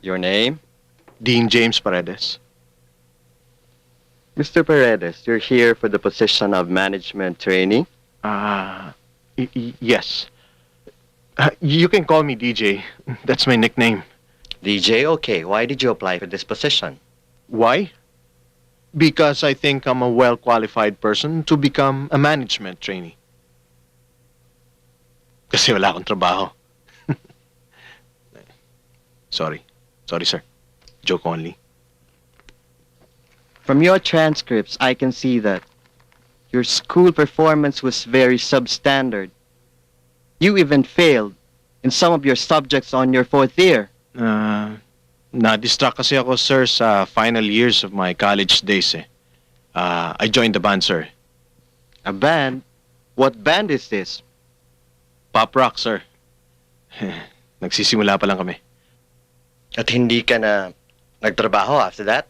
Your name? Dean James Paredes. Mr. Paredes, you're here for the position of management trainee? Yes. You can call me DJ. That's my nickname. DJ, okay. Why did you apply for this position? Why? Because I think I'm a well-qualified person to become a management trainee. Kasi wala akong trabaho. Sorry. Sorry, sir. Joke only. From your transcripts, I can see that your school performance was very substandard. You even failed in some of your subjects on your fourth year. Na-distract kasi ako, sir, sa final years of my college days, eh. I joined the band, sir. A band? What band is this? Pop rock, sir. Nagsisimula pa lang kami. At hindi ka na nagtrabaho after that?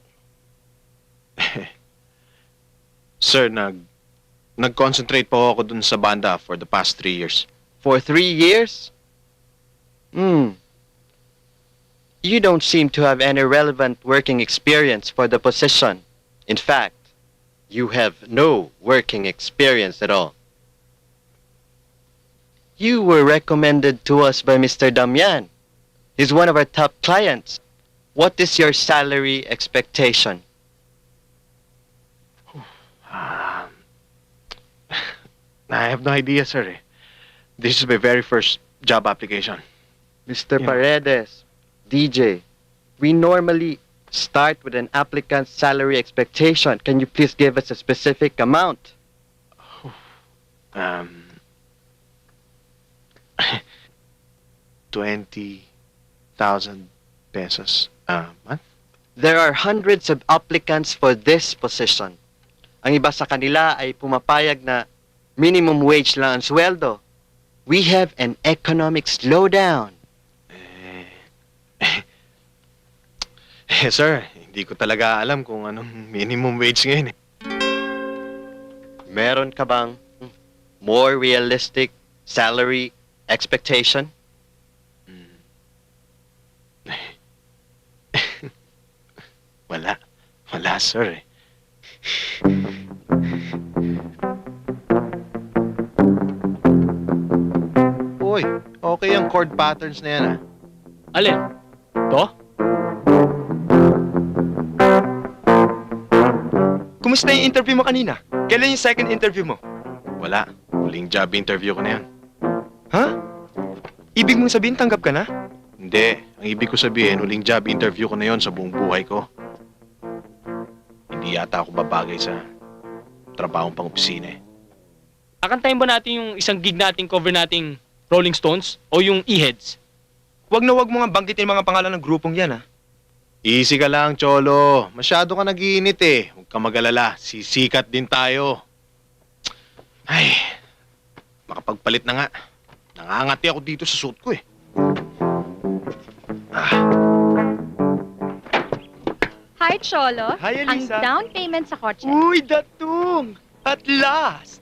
Sir, nag-concentrate po ako dun sa banda for the past 3 years. For 3 years? You don't seem to have any relevant working experience for the position. In fact, you have no working experience at all. You were recommended to us by Mr. Damian. He's one of our top clients. What is your salary expectation? I have no idea, sir. Eh. This is my very first job application. Mr. Yeah. Paredes, DJ, we normally start with an applicant's salary expectation. Can you please give us a specific amount? 20,000 pesos a month? There are hundreds of applicants for this position. Ang iba sa kanila ay pumapayag na minimum wage lang ang sweldo. We have an economic slowdown. Sir, hindi ko talaga alam kung anong minimum wage ngayon, eh. Meron ka bang more realistic salary expectation? Wala. Wala, sir, eh. Uy, okay yung chord patterns na yan, ah. Alin? To? Kumusta yung interview mo kanina? Kailan yung second interview mo? Wala. Huling job interview ko na yan. Ha? Ibig mong sabihin tanggap ka na? Hindi. Ang ibig ko sabihin, huling job interview ko na yon sa buong buhay ko. Hindi yata ako babagay sa trabahong pang-opisina, eh. Akantayin ba natin yung isang gig nating cover nating Rolling Stones o yung E-Heads? Wag na wag mo nga banggitin mga pangalan ng grupong yan, ha? Easy ka lang, Cholo. Masyado ka nag-iinit, eh. Huwag ka mag-alala. Sisikat din tayo. Ay, makapagpalit na nga. Nangangati ako dito sa suit ko, eh. Hi, Cholo. Hi, Ang Elisa. down payment sa kotse. Uy, datong! At last!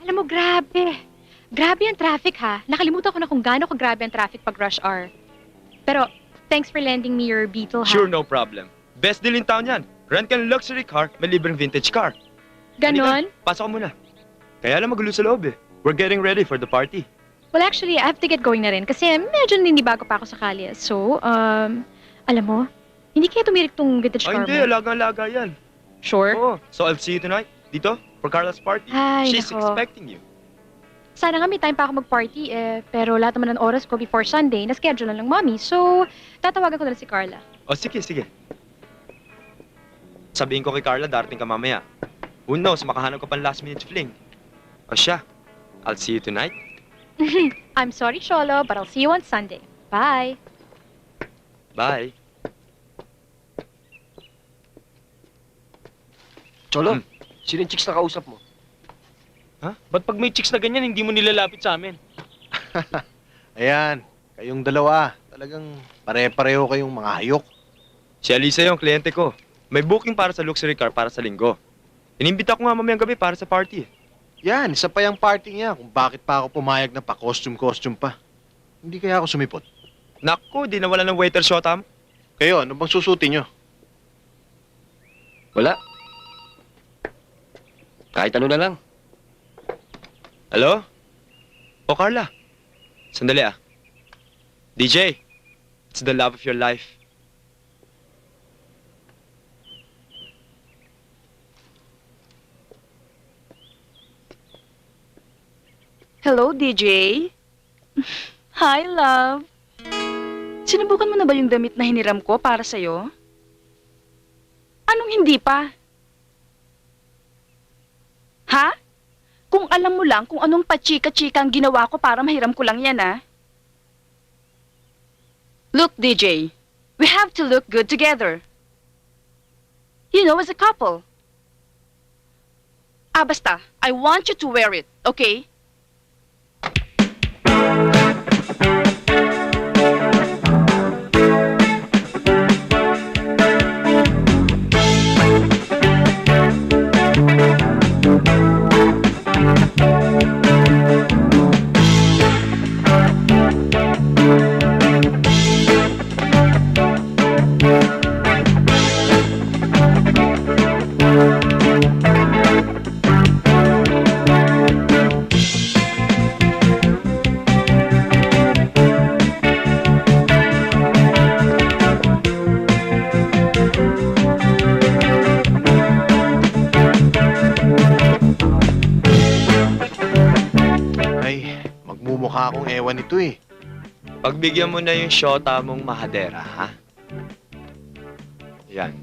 Alam mo, grabe. Grabe ang traffic, ha? Nakalimutan ko na kung gaano kagrabe ang traffic pag rush hour. Pero, thanks for lending me your Beetle, ha? Sure, no problem. Best deal in town yan. Rent ka ng luxury car, may libreng vintage car. Ganon? Halika, pasok ka muna. Kaya lang magulo sa loob, eh. We're getting ready for the party. Well, actually, I have to get going na rin kasi medyo bago pa ako sa kalye. So, alam mo, hindi kaya tumirik tong vintage Ay, car hindi. mo. Alagang-alaga yan. Sure? Oo. So, I'll see you tonight. Dito, for Carla's party. Ay, She's nako. expecting you. Sana nga may time pa ako mag-party pero lahat naman ng oras ko before Sunday, na-schedule na lang mommy. So, tatawagan ko na lang si Carla. O, sige, sige. Sabihin ko kay Carla, darating ka mamaya. Who knows, makahanap ka pang last-minute fling. O siya, I'll see you tonight. I'm sorry, Cholo, but I'll see you on Sunday. Bye! Bye. Cholo, sino yung chicks na kausap mo? Ba't pag may chicks na ganyan, hindi mo nilalapit sa amin? Ayan, kayong dalawa. Talagang pare-pareho kayong mga hayok. Si Alisa yung kliyente ko. May booking para sa luxury car para sa linggo. Inimbita ko nga mamayang gabi para sa party. Yan, isa pa yung party niya kung bakit pa ako pumayag na pa-costume-costume pa. Hindi kaya ako sumipot. Naku, di nawala ng waiter shot, Kayo, ano bang susutin nyo? Wala. Kahit ano na lang. Hello? O Carla? Sandali ah. DJ, it's the love of your life. Hello, DJ? Hi, love. Sinubukan mo na ba yung damit na hiniram ko para sa'yo? Anong hindi pa? Ha? Kung alam mo lang kung anong pachika-chika ang ginawa ko para mahiram ko lang yan, ah. Look, DJ, we have to look good together. You know, as a couple. Basta, I want you to wear it, okay? Ay, magmumukha akong ewan ito eh. Pagbigyan mo na yung shota mong mahadera, ha? Yan.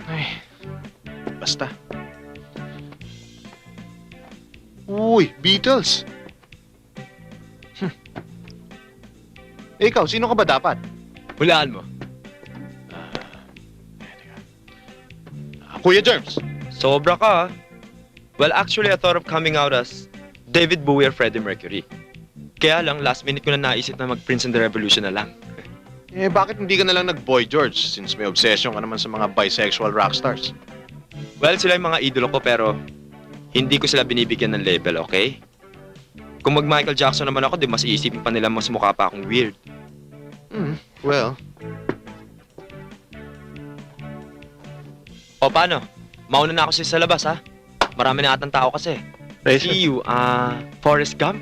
Ay, basta. Uy, Beatles! Eh, ikaw, sino ka ba dapat? Hulaan mo. Kuya Germs! Sobra ka, ha? Well, actually, I thought of coming out as David Bowie or Freddie Mercury. Kaya lang, last minute ko na naisip na mag-Prince and the Revolution na lang. Eh, bakit hindi ka na lang nag-Boy George since may obsession ka naman sa mga bisexual rockstars? Well, sila yung mga idolo ko pero hindi ko sila binibigyan ng label, okay? Kung mag-Michael Jackson naman ako, di mas iisipin pa nila mas mukha pa akong weird. Well, O paano? Mauna na ako sa labas, ha? Marami na atang tao kasi. See you, Forrest Gump?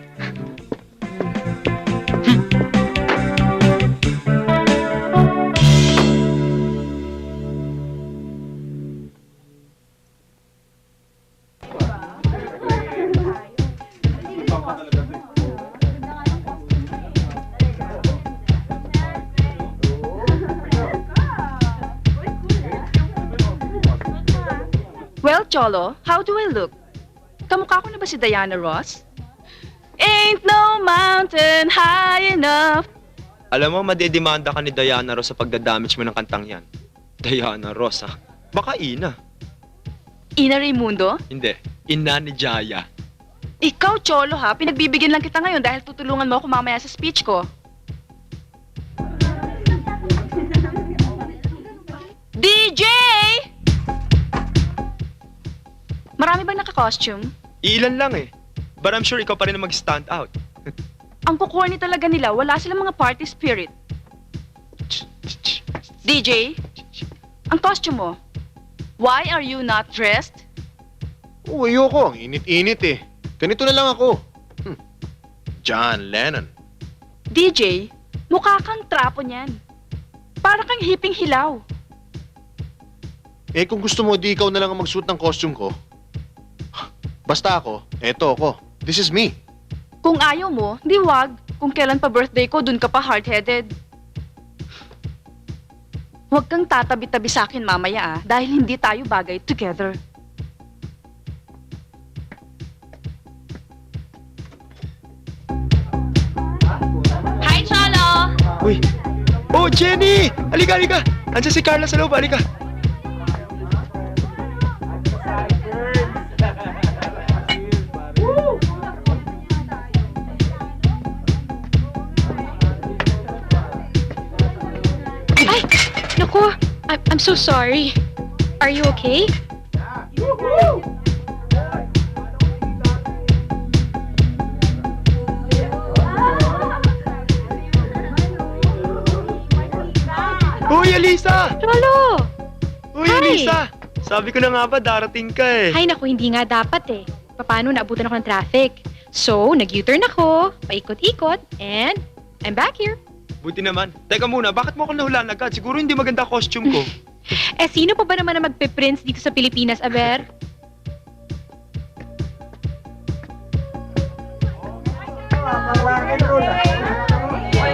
Well, Cholo, how do I look? Kamukha ko na ba si Diana Ross? Ain't no mountain high enough. Alam mo, madedemanda ka ni Diana Ross sa pagdadamage mo ng kantang yan. Diana Ross, ha? Baka ina. Ina Raimundo? Hindi. Ina ni Jaya. Ikaw, Cholo, ha? Pinagbibigyan lang kita ngayon dahil tutulungan mo ako mamaya sa speech ko. DJ! Marami bang naka-costume? Ilan lang eh. But I'm sure ikaw pa rin ang mag-stand out. Ang kukorni talaga nila, wala silang mga party spirit. DJ, ang costume mo, why are you not dressed? oh, ayoko. Ang init-init eh. Ganito na lang ako. John Lennon. DJ, mukha kang trapo niyan. Para kang hiping hilaw. Eh, kung gusto mo, di ikaw na lang ang magsuot ng costume ko. Basta ako, eto ako. This is me. Kung ayaw mo, di wag. Kung kailan pa birthday ko, dun ka pa hard-headed. Huwag kang tatabi-tabi sa akin mamaya dahil hindi tayo bagay together. Hi, Cholo! Uy! Oh, Jenny! Halika, halika! Andiyan si Carla sa loob, halika! Ay! Naku! I'm so sorry. Are you okay? Uy, Alisa! Cholo! Uy, Hi! Alisa! Sabi ko na nga ba, darating ka eh. Ay, naku, hindi nga dapat eh. Paano, naabutan ako ng traffic. So, nag-U-turn ako, paikot-ikot, and I'm back here. Buti naman. Teka muna, bakit mo ako nahulaan agad? Siguro hindi maganda costume ko. Eh, sino pa ba naman na magpe-prince dito sa Pilipinas, Aber?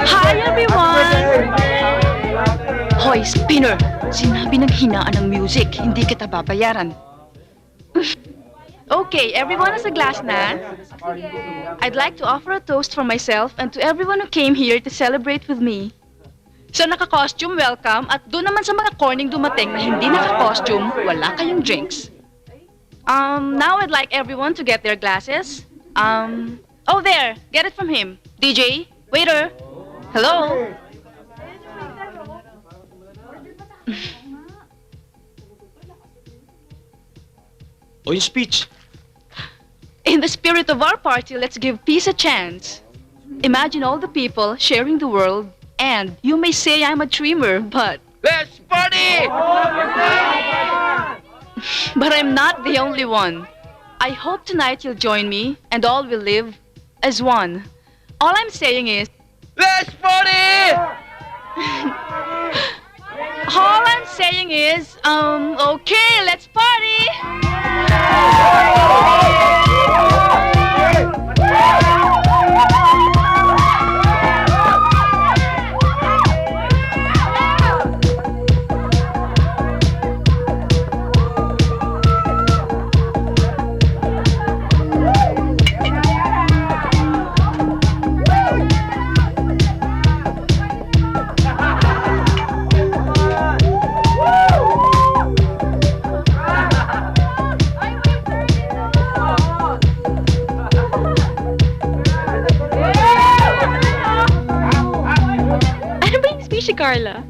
Hi, everyone! Hoy, Spinner! Sinabi ng hinaan ng music, hindi kita babayaran. Okay, everyone has a glass na. I'd like to offer a toast for myself and to everyone who came here to celebrate with me. Sa naka-costume, welcome. At doon naman sa mga corning dumating na hindi naka-costume, wala kayong drinks. Now I'd like everyone to get their glasses. Oh there, get it from him. DJ, waiter, hello? O yung speech. In the spirit of our party, let's give peace a chance. Imagine all the people sharing the world, and you may say I'm a dreamer, but... Let's party! But I'm not the only one. I hope tonight you'll join me, and all will live as one. All I'm saying is... Let's party! All I'm saying is, okay, let's party! Ano ba yung speech ni Carla?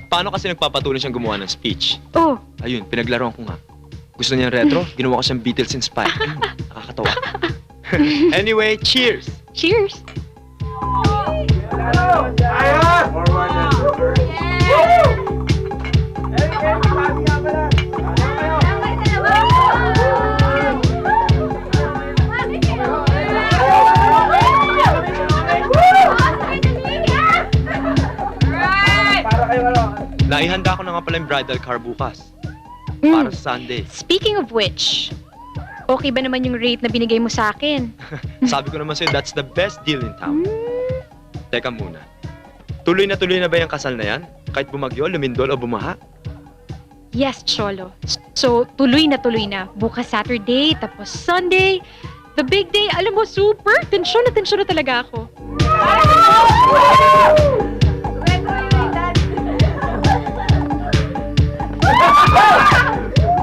Paano kasi nagpapatuloy siyang gumawa ng speech? Oh, Ayun, pinaglaruan ko nga. Gusto niya retro, ginawa ko siyang Beatles inspired. Ayun, nakakatawa. Anyway, cheers! cheers! Naihanda ko na nga pala yung bridal car bukas. Para sa Sunday. Speaking of which, okay ba naman yung rate na binigay mo sa akin? Sabi ko naman sa'yo, that's the best deal in town. Teka muna. Tuloy na ba yung kasal na yan? Kahit bumagyo, lumindol o bumaha? Yes, Cholo. So, tuloy na. Bukas Saturday, tapos Sunday. The big day, alam mo, super tensyon na talaga ako.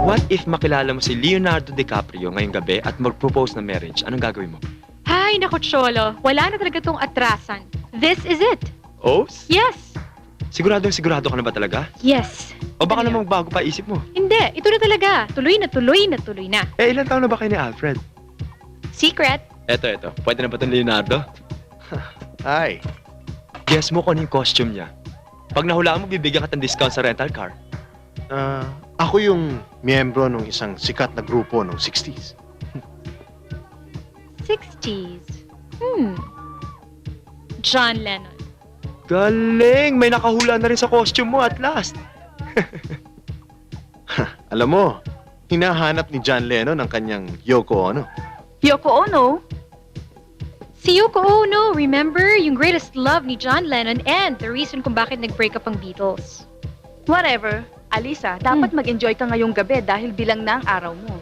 What if makilala mo si Leonardo DiCaprio ngayong gabi at mag-propose na marriage? Anong gagawin mo? Ay, naku, Cholo. Wala na talaga tong atrasan. This is it. Oh? Yes. Sigurado ka na ba talaga? Yes. O baka Ano namang bago pa isip mo? Hindi, ito na talaga. Tuloy na. Eh, ilan taon na ba kayo ni Alfred? Secret. Eto. Pwede na ba itong Leonardo? Ay, Guess mo kung ano yung costume niya. Pag nahulaan mo, bibigyan ka ng discount sa rental car. ako yung miyembro ng isang sikat na grupo noong 60s. 60s. John Lennon. Galing! May nakahula na rin sa costume mo at last. Alam mo, hinahanap ni John Lennon ang kanyang Yoko Ono. Yoko Ono? Si Yoko Ono, remember? Yung greatest love ni John Lennon and the reason kung bakit nag-break up ang Beatles. Whatever. Alisa, dapat mag-enjoy ka ngayong gabi dahil bilang na ang araw mo.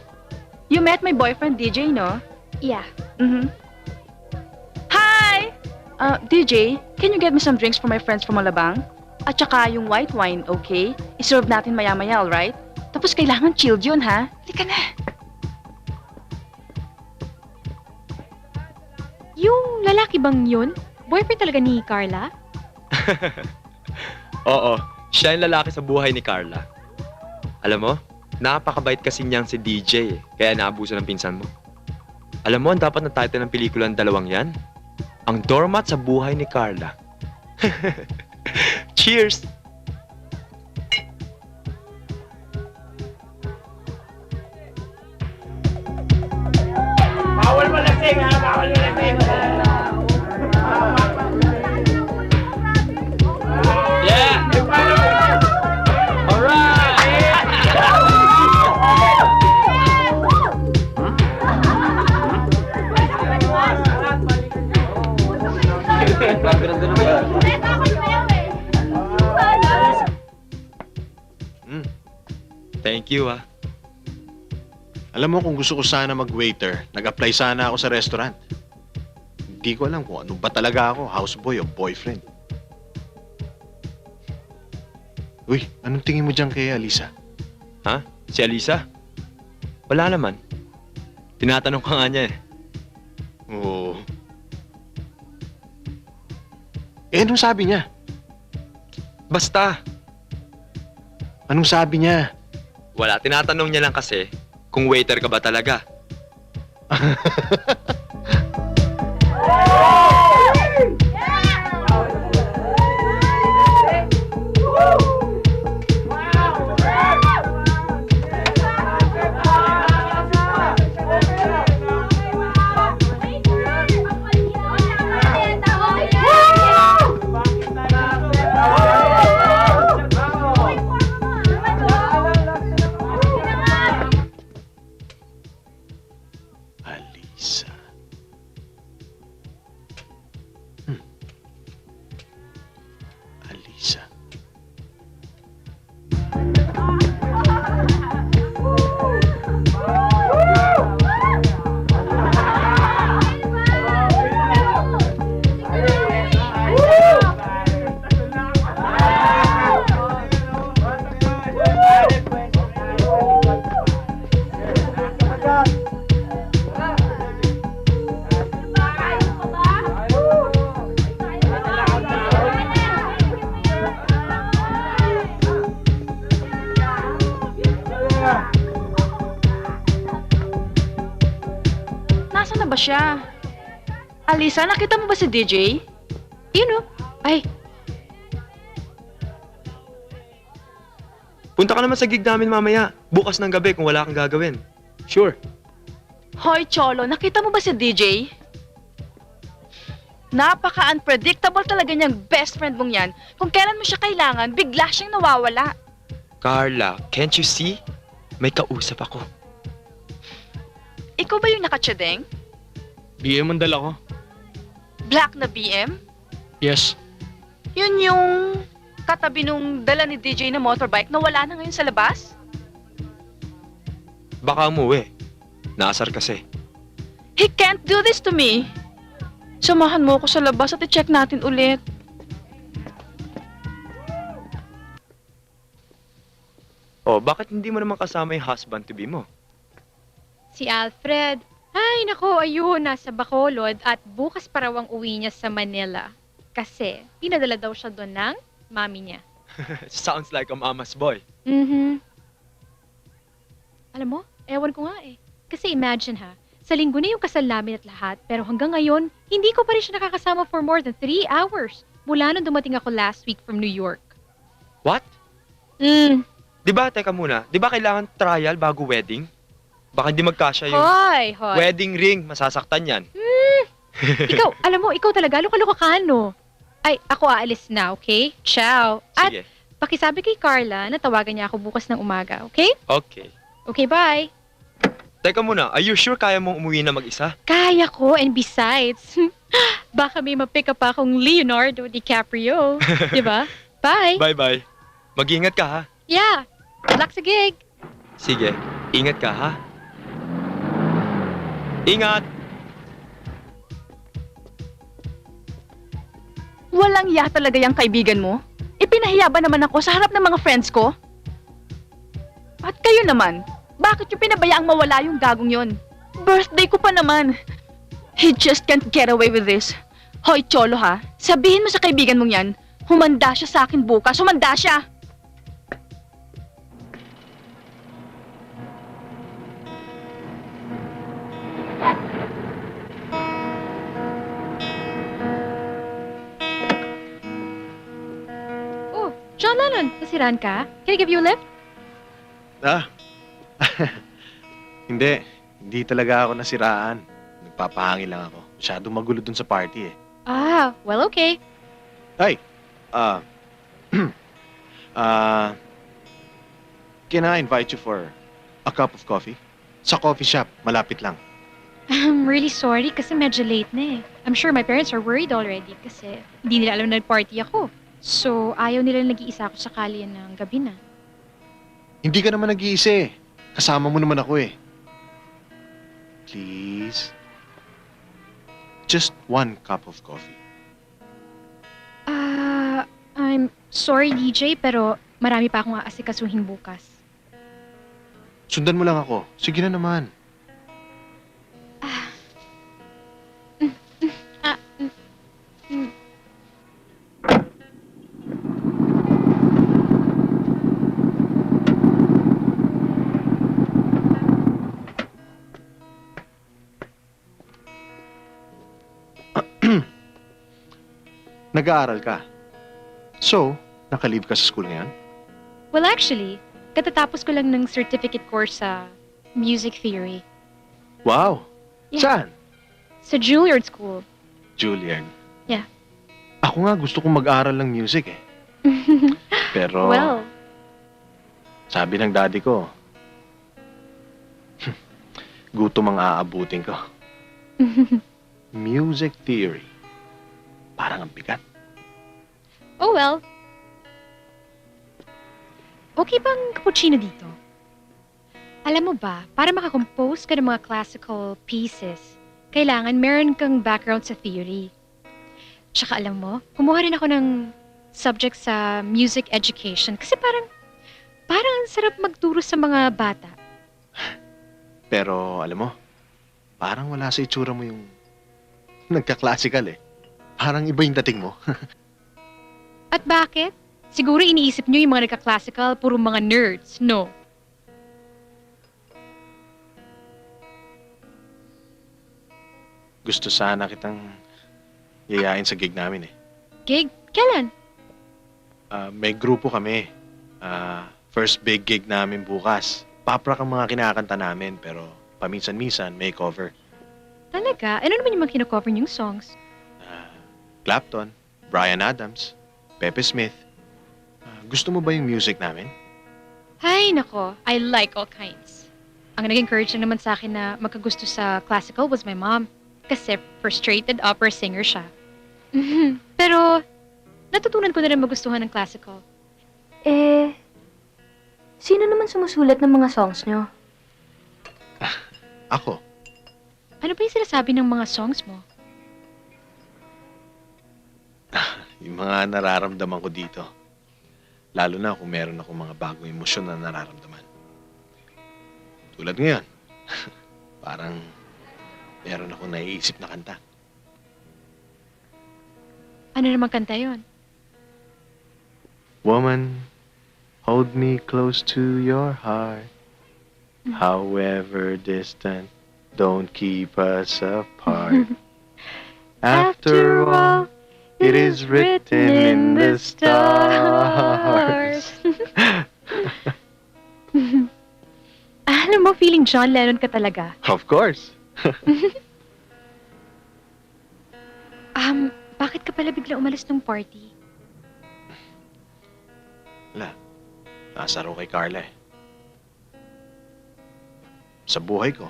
You met my boyfriend, DJ, no? Yeah. Hi! DJ, can you get me some drinks for my friends from Malabang? At saka yung white wine, okay? I-serve natin maya-maya, alright? Tapos kailangan chilled yun, ha? Halika na. Yung lalaki bang yun? Boyfriend talaga ni Carla? Oo, siya yung lalaki sa buhay ni Carla. Alam mo, napakabait kasi niyang si DJ kaya naabuso ng pinsan mo. Alam mo, ang dapat na title ng pelikula ng dalawang yan? Ang doormat sa buhay ni Carla. Cheers! Yeah! Thank you, ah. Alam mo, kung gusto ko sana mag-waiter, nag-apply sana ako sa restaurant. Hindi ko alam kung ano ba talaga ako, houseboy o boyfriend. Uy, anong tingin mo dyan kay Alisa? Ha? Si Alisa? Wala naman. Tinatanong ka nga niya eh. Oo. Eh, anong sabi niya? Basta, Anong sabi niya? wala. Tinatanong niya lang kasi kung waiter ka ba talaga. Alisa. Alisa. Nasaan na ba siya? Alisa, nakita mo ba si DJ? Yun oh. Ay, Punta ka naman sa gig namin mamaya. Bukas ng gabi kung wala kang gagawin. Sure. Hoy, Cholo, nakita mo ba si DJ? Napaka-unpredictable talaga niyang best friend mong yan. Kung kailan mo siya kailangan, bigla siyang nawawala. Carla, can't you see? May kausap ako. Ikaw ba yung nakatsyadeng? BM ang dala ko. Black na BM? Yes. Yun yung katabi nung dala ni DJ na motorbike na wala na ngayon sa labas? Baka umuwi. Naasar kasi. He can't do this to me. Samahan mo ako sa labas at i-check natin ulit. Oh, bakit hindi mo naman kasama yung husband-to-be mo? si Alfred. Ay, nako, ayun, nasa Bacolod at bukas pa raw ang uwi niya sa Manila. Kasi, pinadala daw siya doon ng mami niya. Sounds like a mama's boy. Mhm. Alam mo, ewan ko nga eh. Kasi imagine ha, sa linggo na yung kasal namin at lahat, pero hanggang ngayon, hindi ko pa rin siya nakakasama for more than 3 hours. Mula nung dumating ako last week from New York. What? Di ba, teka muna, di ba kailangan trial bago wedding? Baka hindi magkasya yung Hoy, hoy. wedding ring, masasaktan yan. Ikaw, alam mo, ikaw talaga, luka-luka ka, no? Ay, ako aalis na, okay? Ciao. At Sige, pakisabi kay Carla na tawagan niya ako bukas ng umaga, okay? okay. Okay, bye. Teka muna, are you sure kaya mong umuwi na mag-isa? Kaya ko, and besides, baka may ma-pick up akong Leonardo DiCaprio. Diba? Bye. Bye-bye. Mag-ingat ka, ha? Yeah. Good luck sa gig. Sige, ingat ka, ha? Ingat! Walang iya talaga yung kaibigan mo. Ipinahiya ba naman ako sa harap ng mga friends ko? At kayo naman, bakit yung pinabayaang mawala yung gagong yon? Birthday ko pa naman. He just can't get away with this. Hoy, Cholo ha, sabihin mo sa kaibigan mong yan, humanda siya sa akin bukas, humanda siya! Oh, John Lennon, nasiraan ka? Can I give you a lift? Ah. Hindi. Hindi talaga ako nasiraan. Nagpapahangin lang ako. Masyadong magulo dun sa party eh. Ah, well, okay. Ay, ah, can I invite you for a cup of coffee? Sa coffee shop, malapit lang. I'm really sorry kasi medyo late na eh. I'm sure my parents are worried already kasi hindi nila alam na nag-party ako. So, ayaw nila nag-iisa ako sa kalye ng gabi na. Hindi ka naman nag-iisa eh. Kasama mo naman ako eh. Please. Just one cup of coffee. I'm sorry DJ pero marami pa akong aasikasuhin bukas. Sundan mo lang ako. Sige na naman. Nag-aaral ka. So, naka-leave ka sa school ngayon? Well, actually, katatapos ko lang ng certificate course sa music theory. Wow! Yeah. Saan? Sa Juilliard School. Juilliard. Yeah. Ako nga gusto kong mag-aral ng music eh. Pero, Well, sabi ng daddy ko, gutom ang aabutin ko. Music theory. Parang ang bigat. oh well. Okay bang cappuccino dito? Alam mo ba, para makakompose ka ng mga classical pieces, kailangan meron kang background sa theory. Tsaka alam mo, kumuha rin ako ng subject sa music education kasi parang ang sarap magturo sa mga bata. Pero, alam mo, parang wala sa itsura mo yung nagka-classical eh. Parang iba yung dating mo. At bakit? Siguro iniisip nyo yung mga nagka-classical, puro mga nerds, no? Gusto sana kitang yayain sa gig namin eh. Gig? Kailan? May grupo kami. First big gig namin bukas. Paprak ang mga kinakanta namin pero paminsan-minsan may cover. Talaga? Ano naman yung mga kinocover niyong songs? Clapton, Bryan Adams, Pepe Smith. Gusto mo ba yung music namin? Ay, nako. I like all kinds. Ang nag-encourage lang naman sa akin na magkagusto sa classical was my mom. Kasi frustrated opera singer siya. Pero, natutunan ko na rin magustuhan ng classical. Sino naman sumusulat ng mga songs nyo? Ako. Ano ba yung sinasabi ng mga songs mo? Yung mga nararamdaman ko dito. Lalo na kung meron akong mga bagong emosyon na nararamdaman. Tulad ngayon. Parang meron akong naiisip na kanta. Ano namang kanta yon? Woman, hold me close to your heart. However distant, don't keep us apart. After all, it is written in the stars. Alam mo, feeling John Lennon ka talaga. Of course. Bakit ka pala bigla umalis ng party? Nasa raw kay Carla eh. Sa buhay ko.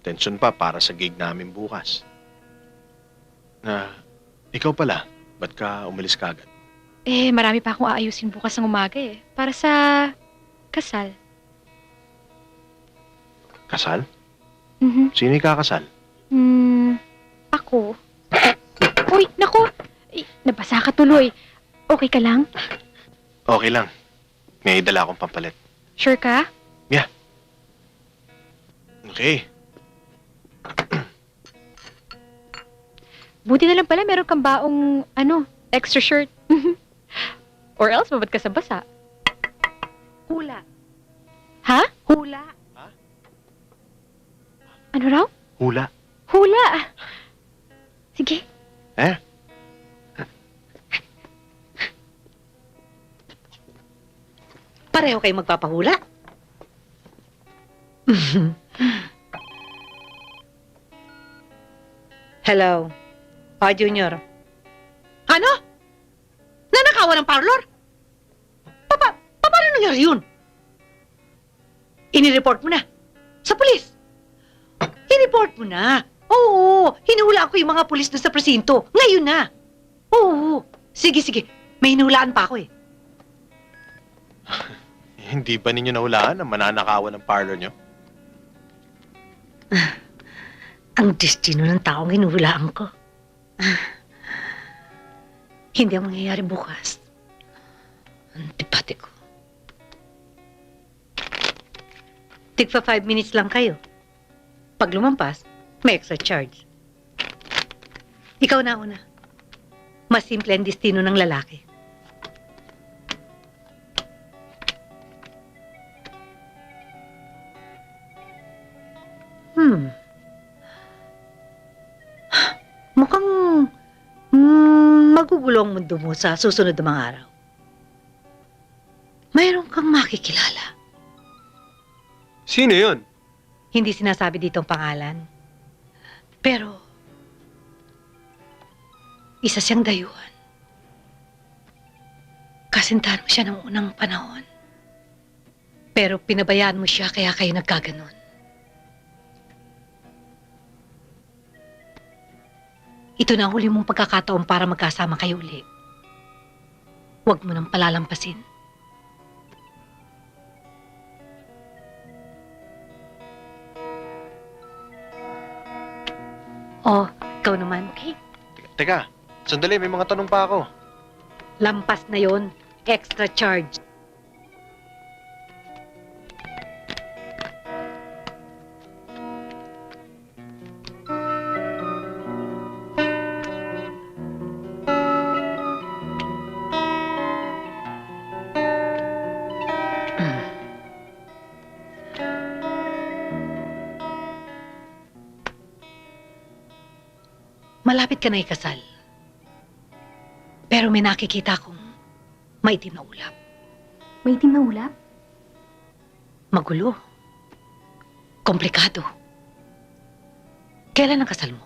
Tensyon pa para sa gig namin bukas. Ikaw pala, ba't ka umalis kagad? Marami pa akong aayusin bukas ng umaga eh. Para sa kasal. Kasal? Mhm. Sino yung kakasal? Ako. Uy, naku! Nabasa ka tuloy. Okay ka lang? Okay lang. May dala akong pampalit. Sure ka? Okay. Buti na lang pala meron kang baong, extra shirt. Or else, babad ka sa basa. Hula. Ha? Hula. Ano raw? Hula. Hula! Sige. Pareho kayong magpapahula? Hello. Junior. Ano? Nanakawan ng parlor? Paano nangyari yun? Inireport mo na. Sa pulis. I-report mo na. Oo, hinula ko yung mga pulis doon sa presinto. Ngayon na. Oo. Sige. May hinulaan pa ako eh. Hindi ba ninyo nahulaan ang mananakawan ng parlor nyo? Ang destino ng taong hinuhulaan ko. Hindi ang mangyayari bukas. Antipati ko. Tigpa 5 minutes lang kayo. Pag lumampas, may extra charge. Ikaw na una. Mas simple ang destino ng lalaki. Mukhang magugulo ang mundo mo sa susunod na mga araw. Mayroon kang makikilala. Sino yun? Hindi sinasabi dito ang pangalan. Pero, isa siyang dayuhan. Kasintahan mo siya ng unang panahon. Pero pinabayaan mo siya kaya kayo nagkaganon. Ito na ang huli mong pagkakataon para magkasama kayo uli. Huwag mo nang palalampasin. Oh, ikaw naman. Okay. Teka, sandali, may mga tanong pa ako. Lampas na yon, extra charge. Malapit ka na ikasal. Pero may nakikita akong maitim na ulap. Maitim na ulap? Magulo. Komplikado. Kailan ang kasal mo?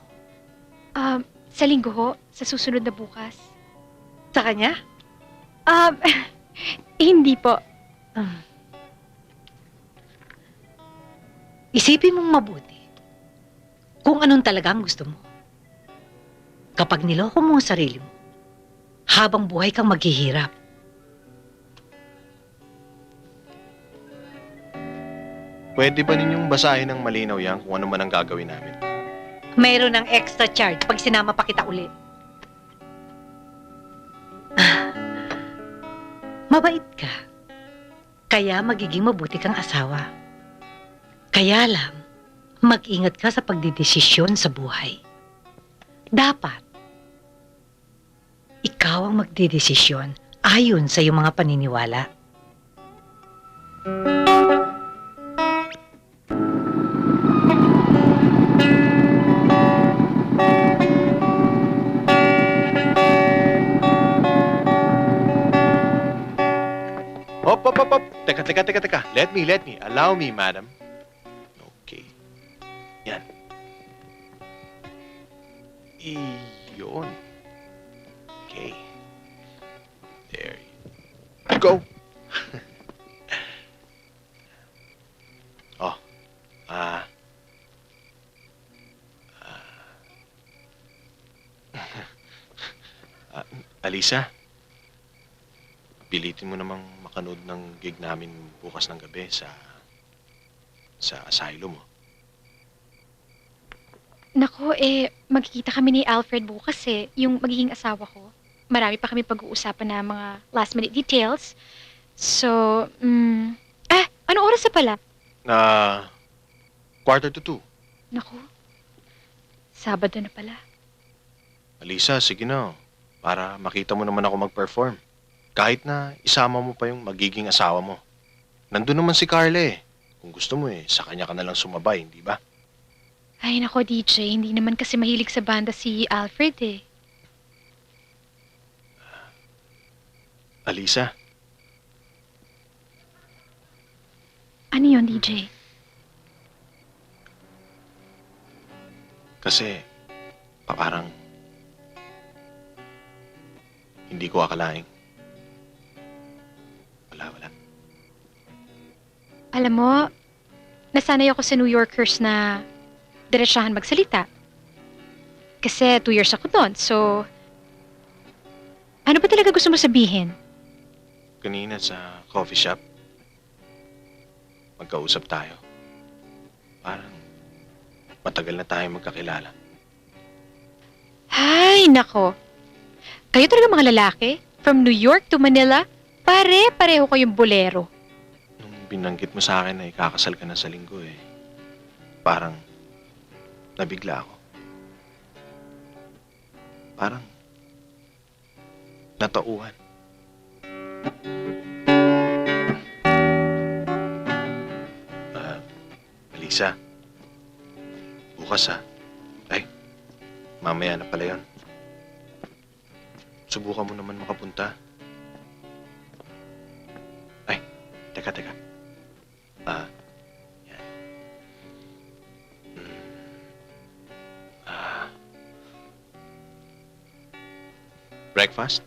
Sa linggo ho, sa susunod na bukas. Sa kanya? Hindi po. Isipin mong mabuti kung anong talaga ang gusto mo. Kapag niloko mo ang sarili mo, habang buhay kang maghihirap. Pwede ba ninyong basahin ng malinaw yan kung ano man ang gagawin namin? Mayroon ng extra charge pag sinama pa kita uli. Mabait ka. Kaya magiging mabuti kang asawa. Kaya lang, mag-ingat ka sa pagdidesisyon sa buhay. Dapat, ikaw ang magdidesisyon ayon sa iyong mga paniniwala. Hop. Teka. Let me. Allow me, madam. Okay. Yan. Iyon. Okay. There you go. Oh. Alisa, pilitin mo namang makanood ng gig namin bukas ng gabi sa asylum mo. Nako, magkikita kami ni Alfred bukas yung magiging asawa ko. Marami pa kami pag-uusapan na mga last-minute details. So, ano oras na pala? 1:45. Nako, Sabado na pala. Alisa, sige na. Para makita mo naman ako mag-perform. Kahit na isama mo pa yung magiging asawa mo. Nandun naman si Carla Kung gusto mo sa kanya ka na lang sumabay, hindi ba? Ay nako, DJ, hindi naman kasi mahilig sa banda si Alfred Alisa, Ano yun, DJ? kasi Parang hindi ko akalaing. Wala. Alam mo, nasanay ako sa New Yorkers na diretsahan magsalita. Kasi 2 years ako doon, so... Ano ba talaga gusto mo sabihin? Kanina sa coffee shop, magkausap tayo. Parang matagal na tayo magkakilala. Ay, nako. Kayo talaga mga lalaki? From New York to Manila, pare-pareho kayong bolero. Nung binanggit mo sa akin na ikakasal ka na sa linggo parang nabigla ako. Parang natauhan. Alisa, bukas ay, mamaya na pala yun. Subukan mo naman makapunta. Ay, teka. Yan. Breakfast?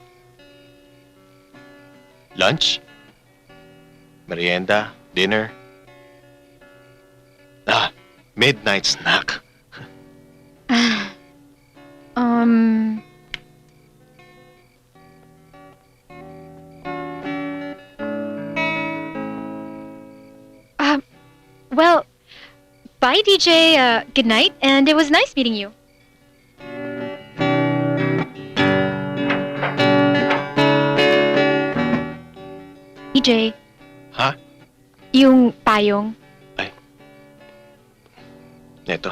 Lunch? Merienda? Dinner? Midnight snack. Um... Well, bye, DJ. Good night, and it was nice meeting you. DJ. Ha? Yung payong. Neto.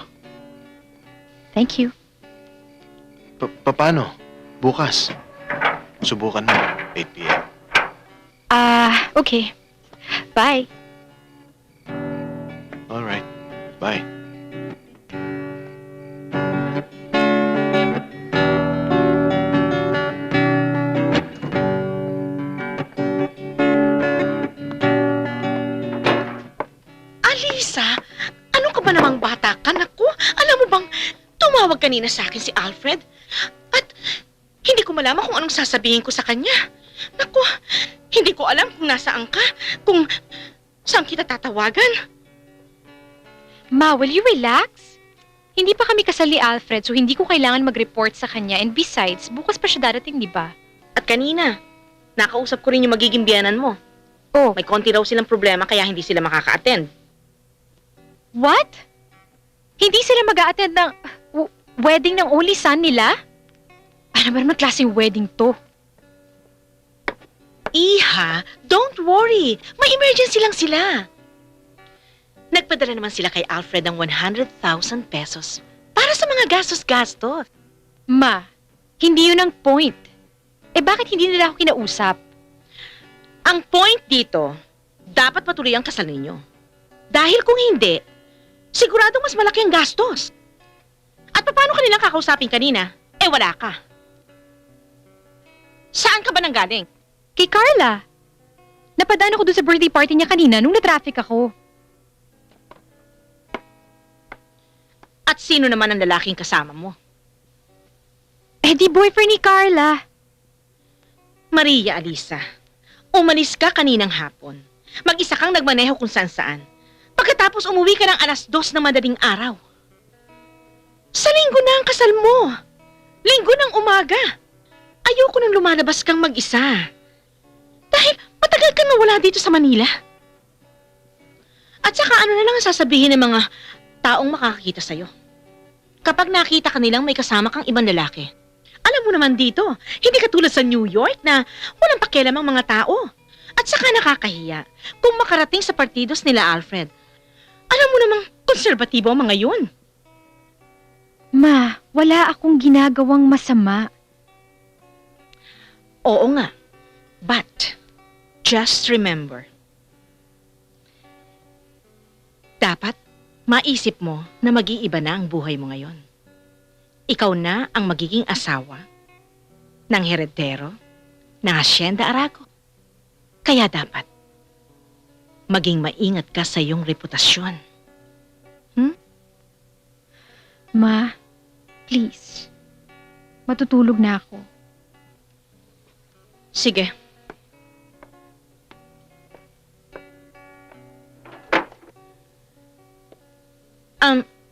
Thank you. Paano? Bukas. Subukan mo. 8 p.m. Okay. Bye. Alright. Bye. Alisa, ano ka ba namang bata ka? Naku, alam mo bang tumawag kanina sa akin si Alfred? At hindi ko malaman kung anong sasabihin ko sa kanya. Naku, hindi ko alam kung nasaan ka, kung saan kita tatawagan. Ma, will you relax? Hindi pa kami kasal ni Alfred, so hindi ko kailangan mag-report sa kanya. And besides, bukas pa siya darating, di ba? At kanina, nakausap ko rin yung magiging biyanan mo. Oh. May konti raw silang problema kaya hindi sila makaka-attend. What? Hindi sila mag-a-attend ng wedding ng only son nila? Ano ba naman klaseng wedding to? Iha, don't worry. May emergency lang sila. Nagpadala naman sila kay Alfred ng 100,000 pesos para sa mga gastos-gastos. Ma, hindi yun ang point. Eh bakit hindi nila ako kinausap? Ang point dito, dapat patuloy ang kasal ninyo. Dahil kung hindi, siguradong mas malaki ang gastos. At paano kanilang kakausapin kanina? Eh wala ka. Saan ka ba nanggaling? Kay Carla. Napadaan ako dun sa birthday party niya kanina nung na-traffic ako. At sino naman ang lalaking kasama mo? Eh di boyfriend ni Carla. Maria Alisa, umalis ka kaninang hapon. Mag-isa kang nagmaneho kung saan-saan. Pagkatapos umuwi ka ng 2:00 ng madaling araw. Sa linggo na ang kasal mo. Linggo ng umaga. Ayoko nang lumalabas kang mag-isa. Dahil matagal kang nawala dito sa Manila. At saka ano na lang ang sasabihin ng mga taong makakakita sa'yo. Kapag nakita ka nilang may kasama kang ibang lalaki. Alam mo naman dito, hindi katulad sa New York na walang pakialam ang mga tao. At saka nakakahiya kung makarating sa partidos nila Alfred. Alam mo namang konserbatibo ang mga yun. Ma, wala akong ginagawang masama. Oo nga. But, just remember. Dapat, maisip mo na mag-iiba na ang buhay mo ngayon. Ikaw na ang magiging asawa ng heredero ng Hacienda Arago. Kaya dapat, maging maingat ka sa iyong reputasyon. Ma, please. Matutulog na ako. Sige.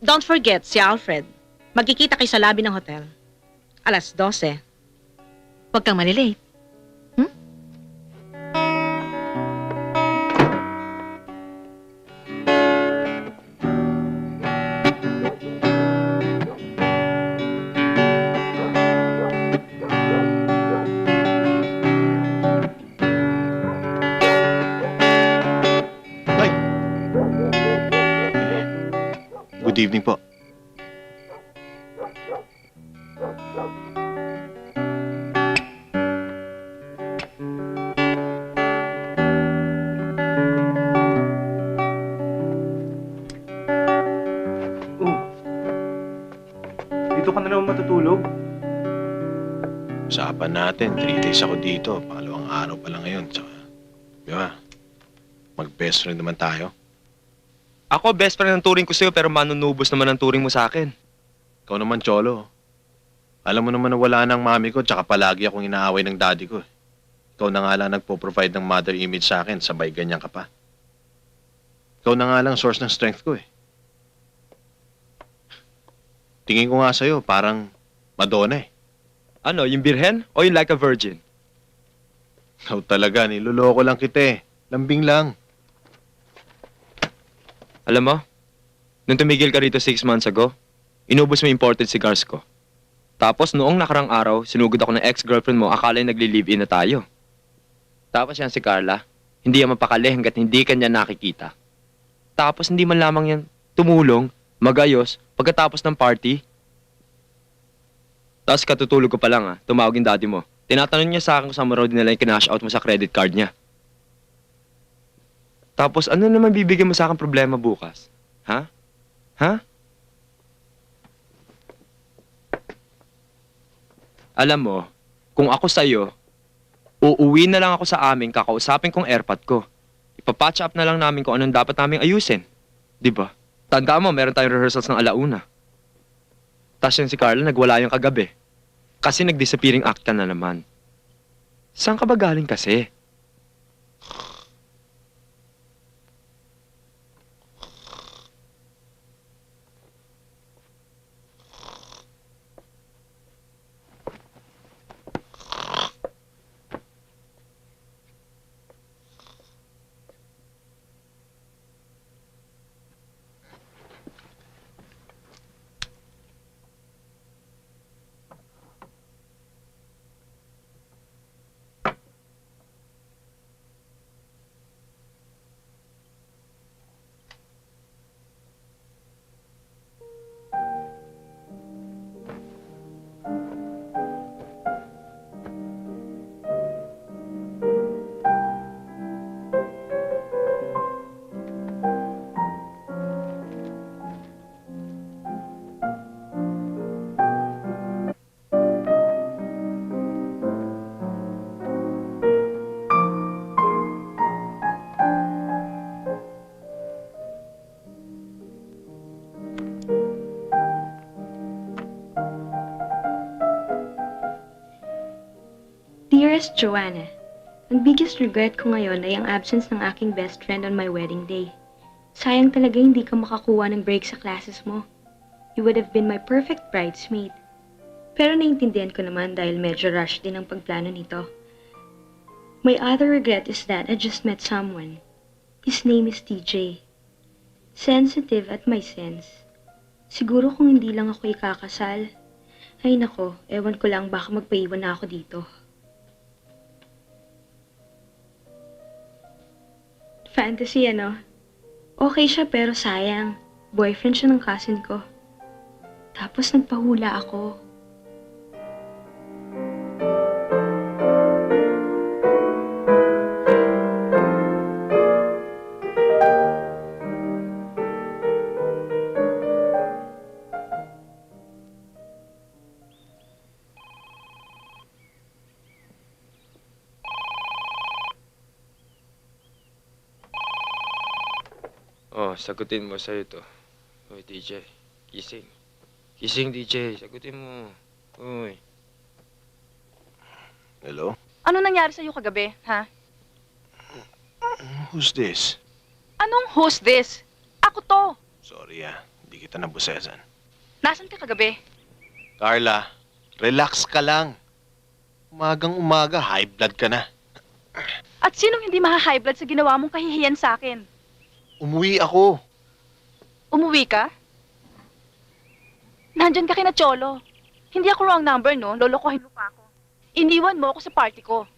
Don't forget si Alfred. Magkikita kayo sa lobby ng hotel. 12:00. Huwag kang malilate. Good evening po. Dito ka na naman matutulog? Usapan natin, 3 days ako dito. Pangalawang araw pa lang ngayon. Tsaka, di ba? Mag-best friend naman tayo. Ako, best friend ng turing ko sa'yo, pero manunubos naman ang turing mo sa akin. Ikaw naman, Cholo. Alam mo naman na wala na ang mami ko, tsaka palagi akong inaaway ng daddy ko. Ikaw na nga lang nagpo-provide ng mother image sa akin, sabay ganyan ka pa. Ikaw na nga lang source ng strength ko eh. Tingin ko nga sa'yo, parang Madonna eh. Ano, yung birhen o yung like a virgin? Ikaw talaga, niloloko lang kita eh. Lambing lang. Alam mo, nung tumigil ka rito 6 months ago, inubos mo yung imported cigars ko. Tapos noong nakarang araw, sinugod ako ng ex-girlfriend mo, akala nagli-live-in na tayo. Tapos yan si Carla, hindi yan mapakali hanggat hindi kanya nakikita. Tapos hindi man lamang yan tumulong, magayos, pagkatapos ng party. Tapos katutulog ko pa lang tumawag yung daddy mo. Tinatanong niya sa akin kung saan mo raw dinala yung kinash out mo sa credit card niya. Tapos ano naman bibigyan mo sa akin problema bukas? Ha? Ha? Alam mo, kung ako sa'yo, uuwi na lang ako sa amin, kakausapin kong airpot ko. Ipapatch up na lang namin kung anong dapat namin ayusin. Di ba? Tandaan mo, meron tayong rehearsals ng 1:00. Tapos yun si Carla, nagwala yung kagabi. Kasi nag-disappearing act ka na naman. Saan ka ba galing kasi? Dearest Joanna, ang biggest regret ko ngayon ay ang absence ng aking best friend on my wedding day. Sayang talaga hindi ka makakuha ng break sa classes mo. You would have been my perfect bridesmaid. Pero naiintindihan ko naman dahil medyo rush din ang pagplano nito. My other regret is that I just met someone. His name is TJ. Sensitive at may sense. Siguro kung hindi lang ako ikakasal. Ay nako, ewan ko lang baka magpaiwan na ako dito. Fantasy, ano? Okay siya pero sayang. Boyfriend siya ng cousin ko. Tapos nagpahula ako. Oh, sagutin mo sa'yo to. Uy, DJ. Gising. Gising, DJ. Sagutin mo. Uy. Hello? Ano nangyari sa'yo kagabi, ha? Who's this? Anong who's this? Ako to. Sorry hindi kita nabusesan. Nasaan ka kagabi? Carla, relax ka lang. Umagang umaga, high blood ka na. At sinong hindi maha-high blood sa ginawa mong kahihiyan sa akin? Umuwi ako. Umuwi ka? Nandyan ka kina Cholo. Hindi ako wrong number, no? Lolokohin mo pa ako. Iniwan mo ako sa party ko.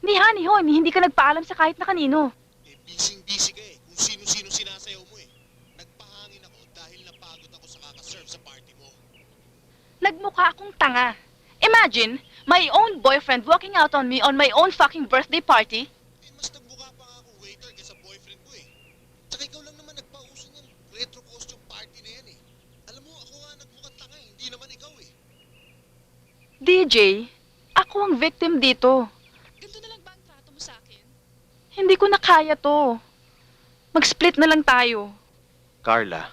Hindi, honey, hindi ka nagpaalam sa kahit na kanino. Busy ka Kung sino-sino sinasayaw mo Nagpahangin ako dahil napagod ako sa kakaserve sa party mo. Nagmukha akong tanga. Imagine, my own boyfriend walking out on me on my own fucking birthday party. Mas nagmukha pa nga akong waiter kaysa boyfriend ko Tsaka ikaw lang naman nagpauso ng retro costume party na yan Alam mo, ako nga nagmukhang tanga hindi naman ikaw DJ, ako ang victim dito. Ganito na lang ba ang trato mo sa akin? Hindi ko na kaya to. Mag-split na lang tayo. Carla,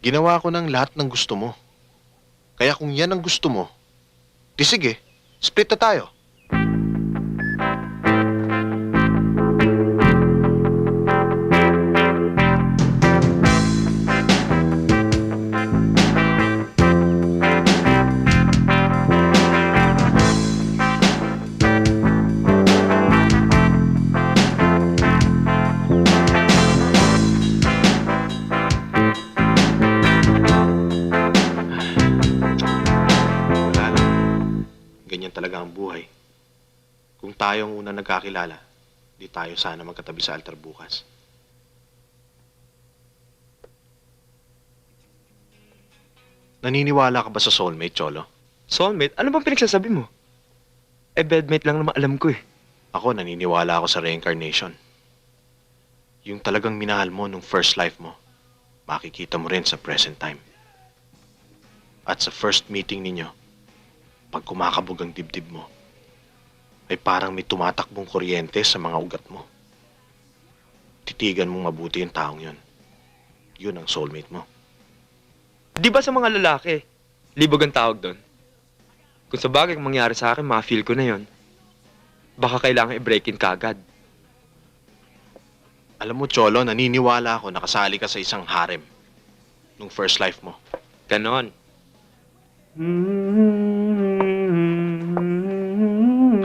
ginawa ko ng lahat ng gusto mo. Kaya kung yan ang gusto mo, di sige, split na tayo. Wala lang. Ganyan talaga ang buhay. Kung tayo ang unang nagkakilala, di tayo sana magkatabi sa altar bukas. Naniniwala ka ba sa soulmate, Cholo? Soulmate? Ano bang pinagsasabi mo? Bedmate lang naman alam ko Ako, naniniwala ako sa reincarnation. Yung talagang minahal mo nung first life mo, makikita mo rin sa present time. At sa first meeting ninyo, pag kumakabog ang dibdib mo, ay parang may tumatakbong kuryente sa mga ugat mo. Titigan mong mabuti yung taong yun. Yun ang soulmate mo. Di ba sa mga lalaki, libog ang tawag doon? Kung sa bagay kung mangyari sa akin, ma-feel ko na yon. Baka kailangan i-break in kagad. Alam mo, Cholo, naniniwala ako nakasali ka sa isang harem nung first life mo. Ganon.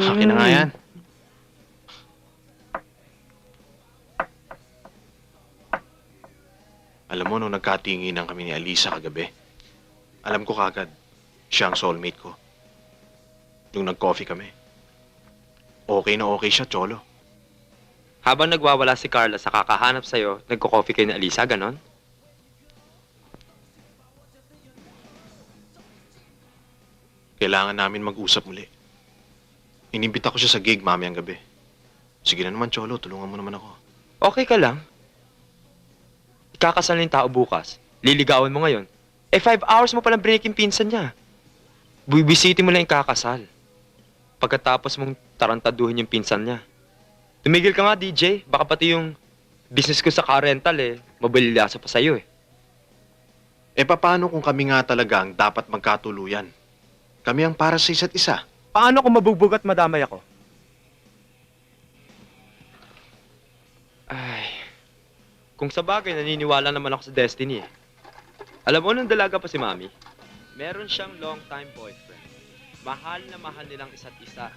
Akin na nga yan. Alam mo, nung nagkatinginan kami ni Alisa kagabi, alam ko kagad, siya ang soulmate ko. Nung nag-coffee kami, okay na okay siya, Cholo. Habang nagwawala si Carla sa kakahanap sa'yo, nagko-coffee kayo ni Alisa, ganon? Kailangan namin mag-usap muli. Inimbita ko siya sa gig mamayang gabi. Sige na naman, Cholo, tulungan mo naman ako. Okay ka lang. Ikakasal na yung tao bukas. Liligawan mo ngayon. 5 hours mo palang break yung pinsan niya. Bibisitin mo lang yung kakasal. Pagkatapos mong tarantaduhin yung pinsan niya. Tumigil ka nga, DJ. Baka pati yung business ko sa car rental mabalilasa pa sa'yo Paano kung kami nga talaga ang dapat magkatuluyan? Kami ang para sa isa't isa. Paano kung mabugbog at madamay ako? Ay, kung sa bagay, naniniwala naman ako sa destiny Alam mo, nung dalaga pa si Mami, meron siyang long-time boyfriend. Mahal na mahal nilang isa't isa.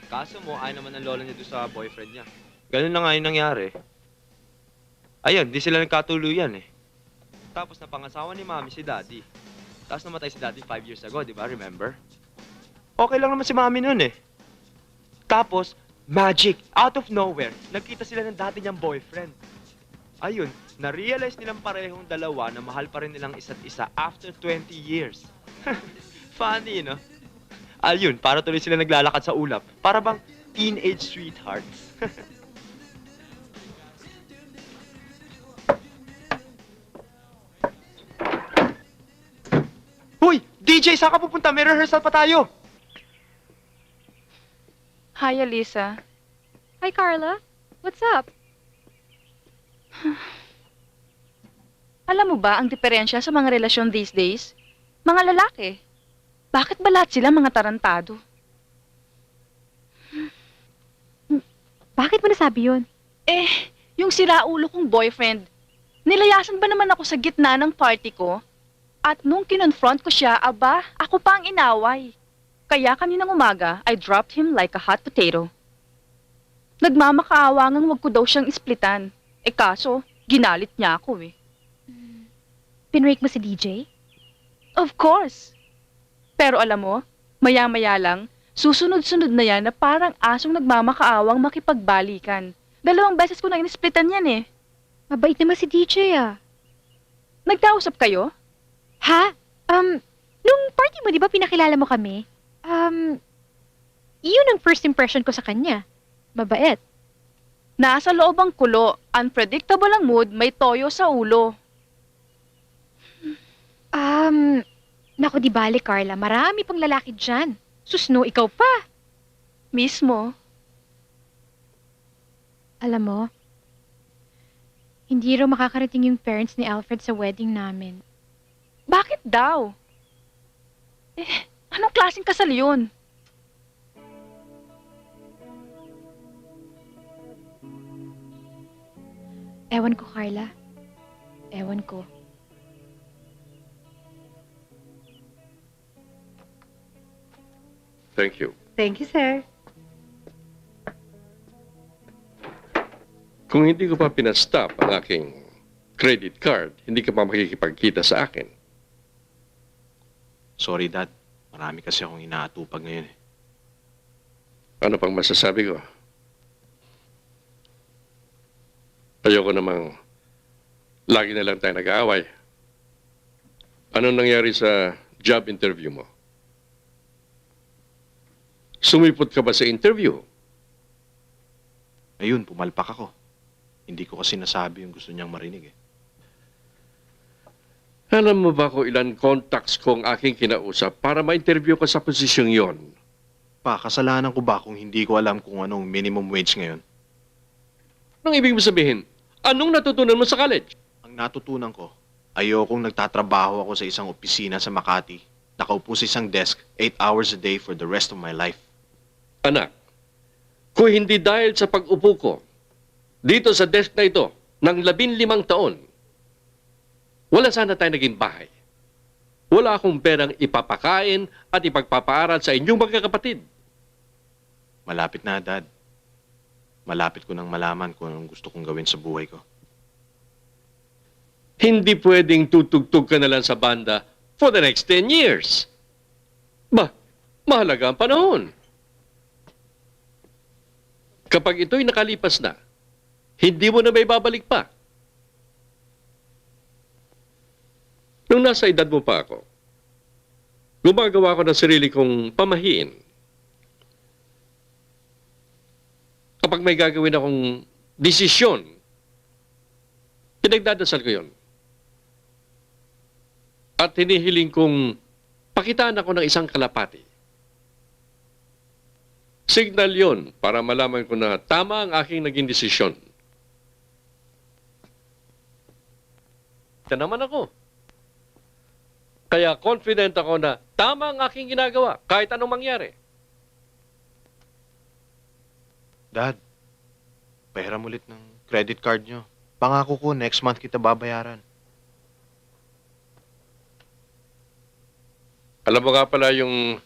Kaso mo, ayaw naman ng lola niya doon sa boyfriend niya. Ganun na nga yung nangyari. Ayun, di sila nagkatuluyan Tapos napangasawa ni Mami si Daddy. Tapos namatay si Daddy 5 years ago, di ba? Remember? Okay lang naman si Mami noon Tapos, magic, out of nowhere, nagkita sila ng dati niyang boyfriend. Ayun, na-realize nilang parehong dalawa na mahal pa rin nilang isa't isa after 20 years. Funny, no? Ayun, para tuloy sila naglalakad sa ulap. Para bang teenage sweethearts. Hoy! DJ, saan ka pupunta? May rehearsal pa tayo. Hi, Alisa. Hi, Carla. What's up? Alam mo ba ang diferensya sa mga relasyon these days? Mga lalaki. Bakit ba lahat sila mga tarantado? Bakit mo nasabi yun? Eh, yung siraulo kong boyfriend, nilayasan ba naman ako sa gitna ng party ko? At nung kinonfront ko siya, aba, ako pa ang inaway. Kaya kaninang umaga, I dropped him like a hot potato. Nagmamakaawa ngang wag ko daw siyang isplitan. Eh kaso, ginalit niya ako eh. Pinrake mo si DJ? Of course. Pero alam mo, maya-maya lang, susunod-sunod na yan na parang asong nagmamakaawang makipagbalikan. 2 beses ko na inisplitan yan eh. Mabait naman si DJ ah. Nagkausap kayo? Ha? Nung party mo, di ba pinakilala mo kami? Yun ang first impression ko sa kanya. Mabait. Nasa loob ang kulo, unpredictable ang mood, may toyo sa ulo. Naku di bale Carla, marami pang lalaki dyan. Susno, ikaw pa. Mismo. Alam mo, hindi raw makakarating yung parents ni Alfred sa wedding namin. Bakit daw? Anong klaseng kasal yun? Ewan ko, Carla. Ewan ko. Thank you. Thank you, sir. Kung hindi ko pa pinastop ang aking credit card, hindi ka pa makikipagkita sa akin. Sorry, Dad. Marami kasi akong inaatupag ngayon eh. Ano pang masasabi ko? Ayoko namang lagi na lang tayo nag-aaway. Anong nangyari sa job interview mo? Sumipot ka ba sa interview? Ayun, pumalpak ako. Hindi ko kasi nasabi yung gusto niyang marinig eh. Alam mo ba kung ilan contacts ko ang aking kinausap para ma-interview ka sa posisyong yon? Pa, kasalanan ko ba kung hindi ko alam kung anong minimum wage ngayon? Anong ibig mo sabihin? Anong natutunan mo sa college? Ang natutunan ko, ayokong nagtatrabaho ako sa isang opisina sa Makati, nakaupo sa isang desk 8 hours a day for the rest of my life. Anak, kung hindi dahil sa pag-upo ko dito sa desk na ito ng 15 taon, wala sana tayo naging bahay. Wala akong perang ipapakain at ipagpapaaral sa inyong mga kapatid. Malapit na, Dad. Malapit ko nang malaman kung anong gusto kong gawin sa buhay ko. Hindi pwedeng tutugtog ka na lang sa banda for the next 10 years. Mahalaga ang panahon. Kapag ito'y nakalipas na, hindi mo na may babalik pa. Nung nasa edad mo pa ako, gumagawa ko ng sarili kong pamahiin. Kapag may gagawin akong desisyon, pinagdadasal ko yun. At hinihiling kong pakitaan ako ng isang kalapati. Signal yon para malaman ko na tama ang aking naging desisyon. Ito naman ako. Kaya confident ako na tama ang aking ginagawa kahit anong mangyari. Dad, pahiram ulit ng credit card nyo. Pangako ko, next month kita babayaran. Alam mo nga pala yung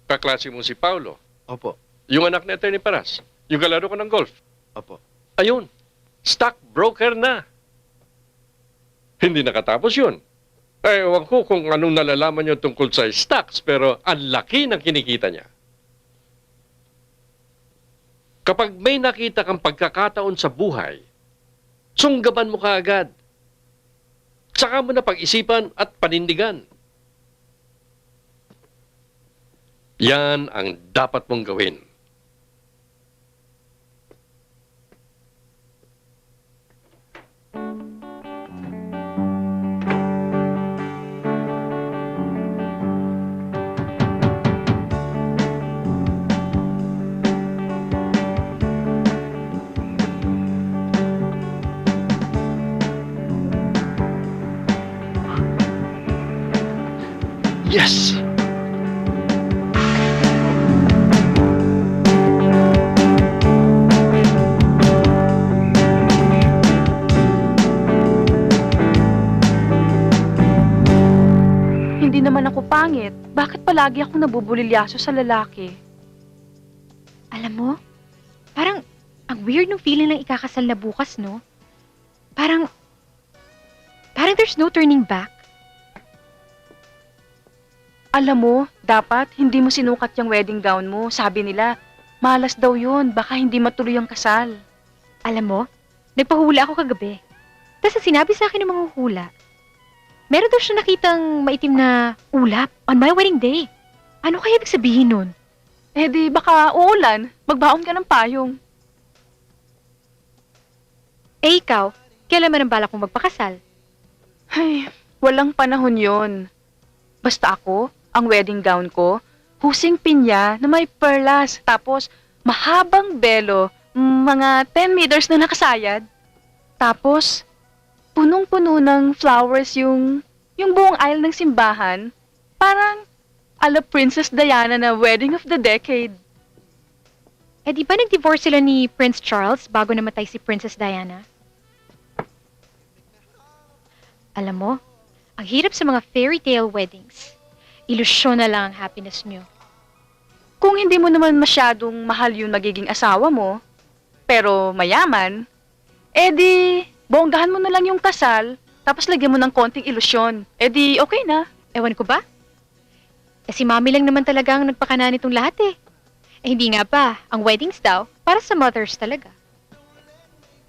kaklase mo si Paulo, Opo, yung anak ni Atty. Paras, yung kalaro ko ng golf. opo. Ayun, stockbroker na. Hindi nakatapos yun. Ewan ko kung anong nalalaman niyo tungkol sa stocks, pero ang laki ng kinikita niya. Kapag may nakita kang pagkakataon sa buhay, sunggaban mo kaagad. Saka mo na pag-isipan at panindigan. Yan ang dapat mong gawin. Yes! pangit. Bakit palagi akong nabubulilyaso sa lalaki? Alam mo, parang ang weird ng feeling ng ikakasal na bukas, no? Parang there's no turning back. Alam mo, dapat hindi mo sinukat yung wedding gown mo. Sabi nila, malas daw yun. Baka hindi matuloy ang kasal. Alam mo, nagpahula ako kagabi. Tapos sinabi sa akin ng mga hula, meron daw siya nakitang maitim na ulap on my wedding day. Ano kaya ibig sabihin nun? Eh di, baka uulan. Magbaon ka ng payong. Eh ikaw, kailan man ang balak mong magpakasal? Ay, walang panahon yon. Basta ako, ang wedding gown ko, husing pinya na may perlas, tapos mahabang belo, mga 10 meters na nakasayad. Tapos, punong-puno ng flowers yung buong aisle ng simbahan. Parang ala Princess Diana na wedding of the decade. Eh di ba nag-divorce sila ni Prince Charles bago namatay si Princess Diana? Alam mo, ang hirap sa mga fairy tale weddings. Ilusyon na lang ang happiness nyo. Kung hindi mo naman masyadong mahal yung magiging asawa mo, pero mayaman, edi bonggahan mo na lang yung kasal, tapos lagyan mo ng konting ilusyon. Edi okay na. Ewan ko ba? Eh si Mami lang naman talaga ang nagpakana nitong lahat eh. Eh hindi nga ba, ang weddings daw, para sa mothers talaga.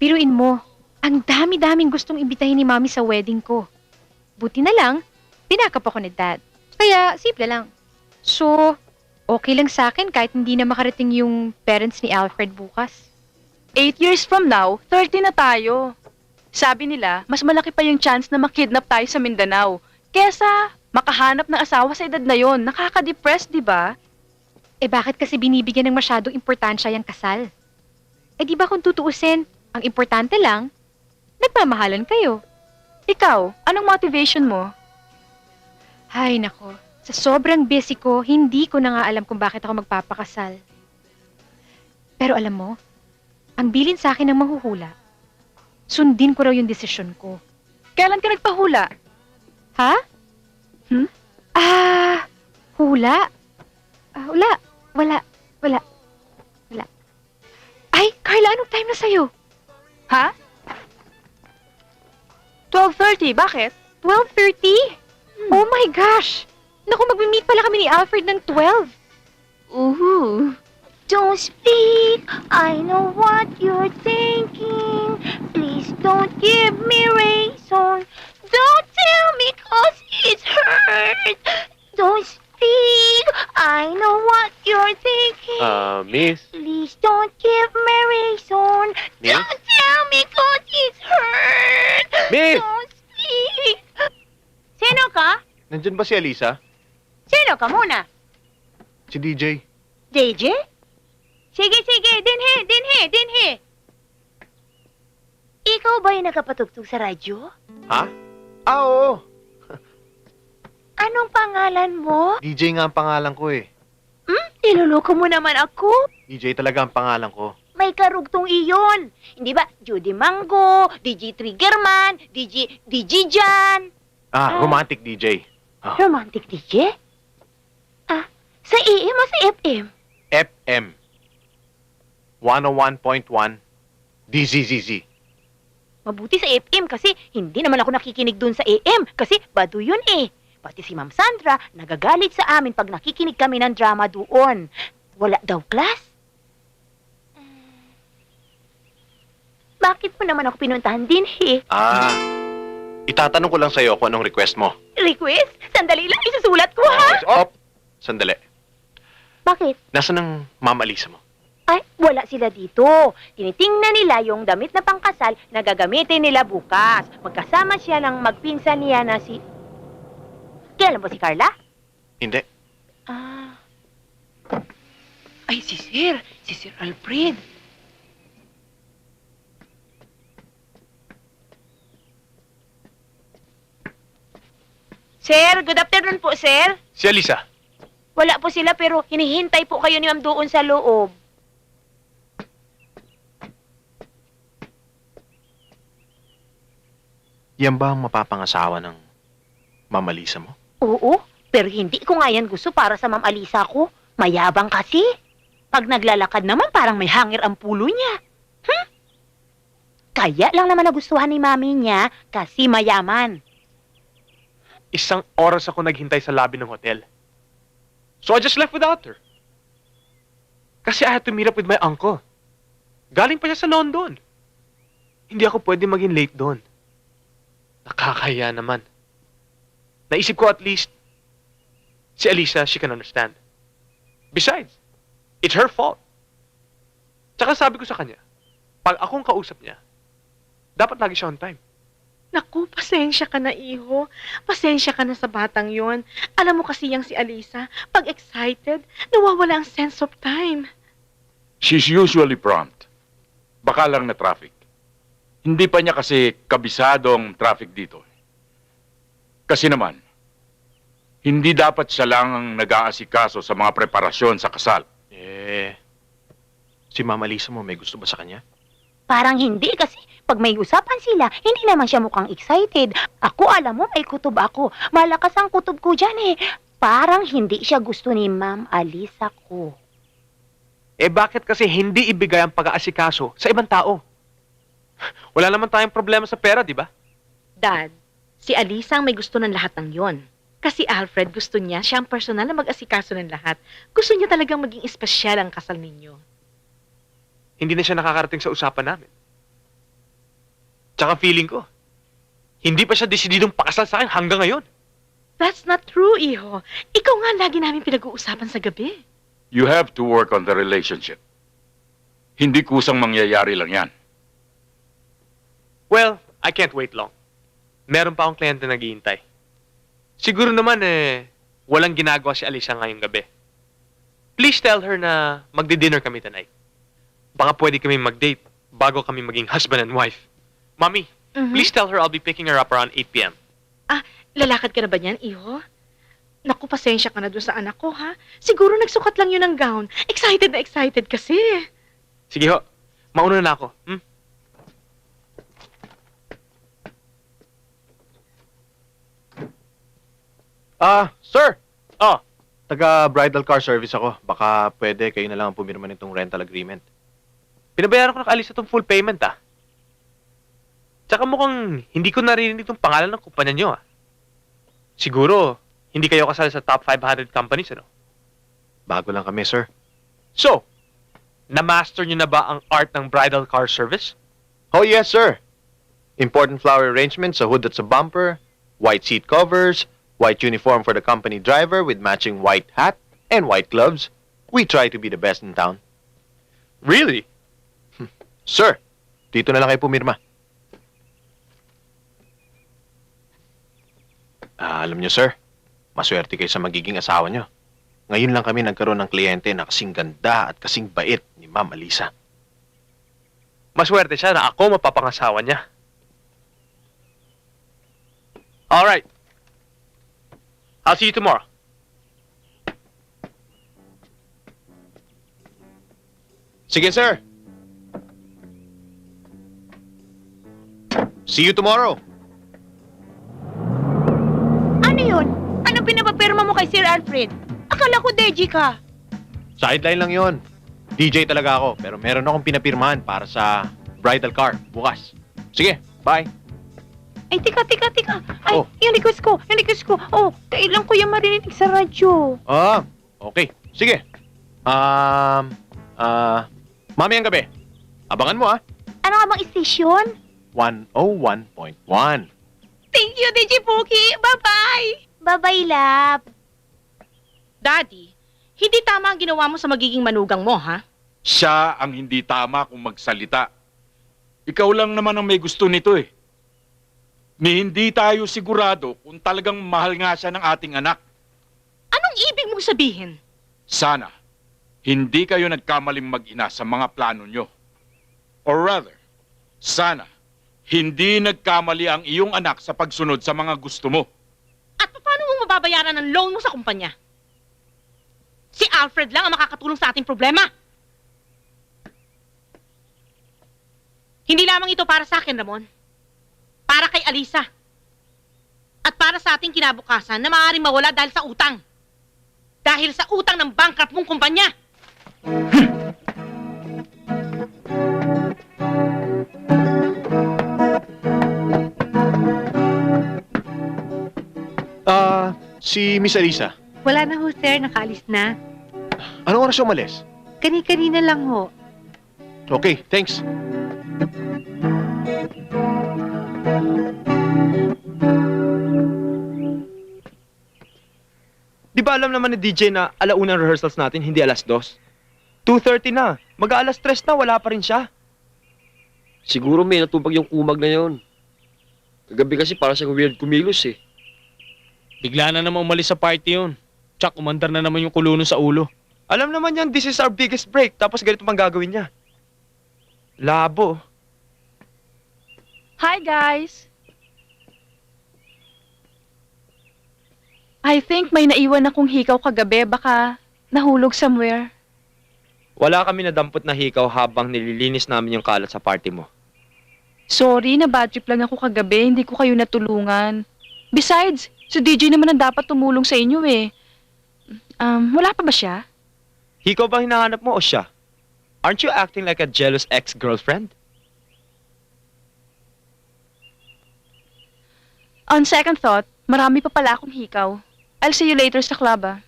Biruin mo, ang dami-daming gustong imbitahin ni Mami sa wedding ko. Buti na lang, pinakap ako ni Dad. Kaya, simple lang. So, okay lang sa akin kahit hindi na makarating yung parents ni Alfred bukas. 8 years from now, 30 na tayo. Sabi nila, mas malaki pa yung chance na makidnap tayo sa Mindanao. Kesa makahanap ng asawa sa edad na yon. Nakaka-depress, di ba? Eh bakit kasi binibigyan ng masyadong importansya yung kasal? Eh di ba kung tutuusin, ang importante lang, nagmamahalan kayo. Ikaw, anong motivation mo? Ay nako, sa sobrang busy ko, hindi ko na nga alam kung bakit ako magpapakasal. Pero alam mo, ang bilin sa akin ng mahuhula, sundin ko raw yung desisyon ko. Kailan ka nagpahula? Ha? Hula? Wala. Ay, Carla, anong time na sa'yo? Ha? 12:30, bakit? 12:30? Oh my gosh! Naku, mag-meet pala kami ni Alfred ng 12. Ooh. Don't speak, I know what you're thinking. Please don't give me reason. Don't tell me 'cause it's hurt. Don't speak, I know what you're thinking. Miss? Please don't give me reason. Miss? Don't tell me 'cause it's hurt. Miss! Don't speak. Sino ka? Nandyan ba si Alisa? Sino ka muna? Si DJ? DJ? Sige, dinhi. Ikaw ba yung nakapatugtog sa radyo? Ha? Oo. Anong pangalan mo? DJ nga ang pangalan ko eh. Niloloko mo naman ako. DJ talaga ang pangalan ko. May karugtong iyon. Hindi ba? Judy Mango, DJ Triggerman, DJ Jan. Romantic DJ. Romantic DJ? Sa AM o sa FM? FM. 101.1 DZZZ. Mabuti sa FM kasi hindi naman ako nakikinig dun sa AM kasi bado yun eh. Pati si Ma'am Sandra nagagalit sa amin pag nakikinig kami ng drama doon. Wala daw class? Bakit mo naman ako pinuntahan din eh? Itatanong ko lang sa'yo kung anong request mo. Request? Sandali lang, isusulat ko ha? Sandali. Bakit? Nasaan ang Ma'am Alisa mo? Ay, wala sila dito. Tinitingnan nila yung damit na pangkasal na gagamitin nila bukas. Magkasama siya ng magpinsan niya na si... Kailan ba si Carla? Hindi. Ay, si Sir Alfred. Sir, good afternoon po, sir. Si Alisa? Wala po sila pero hinihintay po kayo ni Ma'am doon sa loob. Yan ba ang mapapangasawa ng Ma'am Alisa mo? Oo, Pero hindi ko nga yan gusto para sa Ma'am Alisa ko. Mayabang kasi. Pag naglalakad naman, parang may hangir ang pulo niya. Kaya lang naman nagustuhan ni mami niya kasi mayaman. Isang oras ako naghintay sa lobby ng hotel. So I just left without her. Kasi I had to meet up with my uncle. Galing pa siya sa London. Hindi ako pwede maging late doon. Nakakahiya naman. Naisip ko at least, si Alisa, she can understand. Besides, it's her fault. Tsaka sabi ko sa kanya, pag akong kausap niya, dapat lagi siya on time. Naku, pasensya ka na, iho. Pasensya ka na sa batang yon. Alam mo kasi yang si Alisa, pag excited, nawawala ang sense of time. She's usually prompt. Baka lang na traffic. Hindi pa niya kasi kabisadong traffic dito. Kasi naman, hindi dapat siya lang ang nag-aasikaso sa mga preparasyon sa kasal. Si Ma'am Alisa mo, may gusto ba sa kanya? Parang hindi kasi pag may usapan sila, hindi naman siya mukhang excited. Ako, alam mo, may kutob ako. Malakas ang kutob ko dyan eh. Parang hindi siya gusto ni Ma'am Alisa ko. Bakit kasi hindi ibigay ang pag-aasikaso sa ibang tao? Wala naman tayong problema sa pera, di ba? Dad, si Alisa ang may gusto ng lahat ng yon. Kasi Alfred gusto niya, siya ang personal na mag-asikaso ng lahat. Gusto niya talagang maging espesyal ang kasal ninyo. Hindi na siya nakakarating sa usapan namin. Tsaka feeling ko, hindi pa siya desididong pakasal sa akin hanggang ngayon. That's not true, iho. Ikaw nga lagi namin pinag-uusapan sa gabi. You have to work on the relationship. Hindi kusang mangyayari lang yan. Well, I can't wait long. Meron pa akong kliyente na naghihintay. Siguro naman walang ginagawa si Alisa ngayong gabi. Please tell her na magdi-dinner kami tonight. Baka pwede kami mag-date bago kami maging husband and wife. Mommy, please tell her I'll be picking her up around 8 p.m. Lalakad ka na ba niyan, iho? Naku, pasensya ka na dun sa anak ko, ha? Siguro nagsukat lang yun ng gown. Excited na excited kasi. Sige ho, mauna na ako. Sir! Taga-bridal car service ako. Baka pwede kayo na lang ang pumirma nitong rental agreement. Pinabayaran ko na kaalis itong full payment, Tsaka mukhang hindi ko narinig itong pangalan ng kumpanya nyo, Siguro, hindi kayo kasali sa top 500 companies, ano? Bago lang kami, sir. So, na-master nyo na ba ang art ng bridal car service? Oh, yes, sir. Important flower arrangements sa hood at sa bumper, white seat covers, white uniform for the company driver with matching white hat and white gloves. We try to be the best in town. Really? Sir, dito na lang kayo pumirma. Alam nyo, sir, maswerte kayo sa magiging asawa nyo. Ngayon lang kami nagkaroon ng kliyente na kasing ganda at kasing bait ni Ma'am Alisa. Maswerte siya na ako mapapangasawa niya. Alright. I'll see you tomorrow. Sige, sir. See you tomorrow. Ano yun? Anong pinapapirma mo kay Sir Alfred? Akala ko Deji ka. Sideline lang yon. DJ talaga ako, pero meron akong pinapirmahan para sa bridal car bukas. Sige, bye. Ay, tika. Ay, yung request ko. Oh, kailan ko yung marinig sa radyo. Okay. Sige. Mamayang gabi. Abangan mo, Ano nga bang station? 101.1. Thank you, DJ Pookie. Bye-bye. Bye-bye, love. Daddy, hindi tama ang ginawa mo sa magiging manugang mo, ha? Siya ang hindi tama kung magsalita. Ikaw lang naman ang may gusto nito eh. Ni hindi tayo sigurado kung talagang mahal nga siya ng ating anak. Anong ibig mong sabihin? Sana, hindi kayo nagkamaling mag-ina sa mga plano nyo. Or rather, sana, hindi nagkamali ang iyong anak sa pagsunod sa mga gusto mo. At paano mo mababayaran ang loan mo sa kumpanya? Si Alfred lang ang makakatulong sa ating problema. Hindi lamang ito para sa akin, Ramon. Para kay Alisa. At para para sa ating kinabukasan na maaaring mawala dahil sa utang. Dahil sa utang ng bankrupt mong kumpanya. Si Miss Alisa. Wala na ho, sir. Nakaalis na. Anong oras siya umalis? Kani-kanina lang ho. Okay, thanks. Di ba alam naman ni DJ na alauna ang rehearsals natin, hindi alas 2? 2:30 na. Mag-aalas 3 na, wala pa rin siya. Siguro may natubag yung kumag na yon. Kagabi kasi para sa weird kumilos eh. Bigla na naman umalis sa party yun. Tsak, umandar na naman yung kuluno sa ulo. Alam naman yan, this is our biggest break, tapos ganito pang gagawin niya. Labo. Hi, guys! I think may naiwan akong hikaw kagabi. Baka nahulog somewhere. Wala kami nadampot na hikaw habang nililinis namin yung kalat sa party mo. Sorry, na bad trip lang ako kagabi. Hindi ko kayo natulungan. Besides, si DJ naman ang dapat tumulong sa inyo eh. Wala pa ba siya? Hikaw ba hinahanap mo o siya? Aren't you acting like a jealous ex-girlfriend? On second thought, marami pa pala akong hikaw. I'll see you later sa club, ah.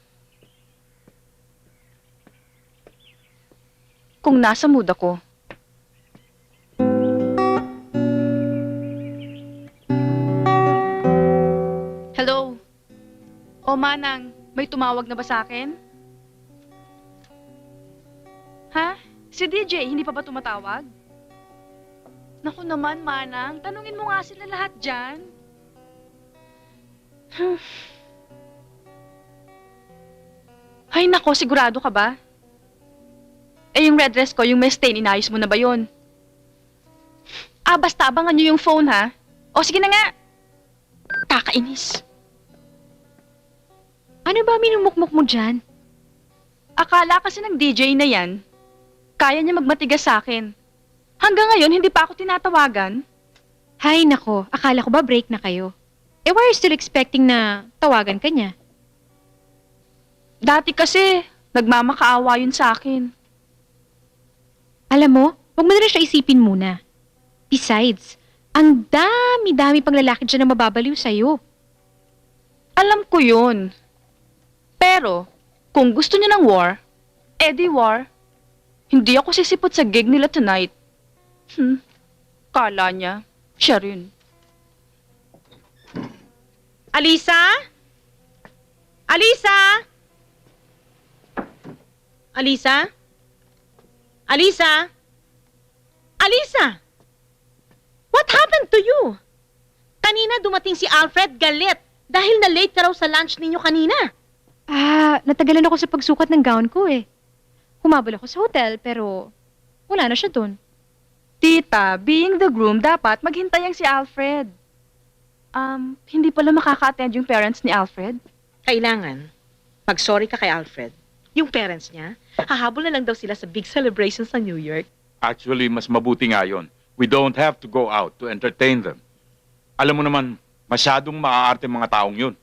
Kung nasa mood ako. Hello? O Manang, may tumawag na ba sa akin? Ha? Si DJ, hindi pa ba tumatawag? Naku naman, Manang, tanungin mo nga sila lahat dyan. Ay nako, sigurado ka ba? Eh yung red dress ko, yung may stain, inayos mo na ba yun? Basta abangan nyo yung phone ha? O sige na nga. Kakainis. Ano ba minumukmuk mo dyan? Akala kasi ng DJ na yan, kaya niya magmatigas sa akin. Hanggang ngayon, hindi pa ako tinatawagan. Hay nako, akala ko ba break na kayo? Eh, why are you still expecting na tawagan ka niya? Dati kasi, nagmamakaawa yun sa akin. Alam mo, huwag mo na rin siya isipin muna. Besides, ang dami-dami pang lalaki dyan na mababaliw sa'yo. Alam ko yun. Pero, kung gusto niya ng war, edi war. Hindi ako sisipot sa gig nila tonight. Kala niya, siya rin. Alisa? Alisa? Alisa? Alisa? Alisa? What happened to you? Kanina dumating si Alfred galit dahil na-late ka raw sa lunch ninyo kanina. Natagalan ako sa pagsukat ng gown ko eh. Humabol ako sa hotel pero wala na siya dun. Tita, being the groom, dapat maghintay ang si Alfred. Hindi pala makaka-attend yung parents ni Alfred? Kailangan, mag-sorry ka kay Alfred. Yung parents niya, hahabol na lang daw sila sa big celebration sa New York. Actually, mas mabuti nga yun. We don't have to go out to entertain them. Alam mo naman, masyadong maaarte mga taong yun.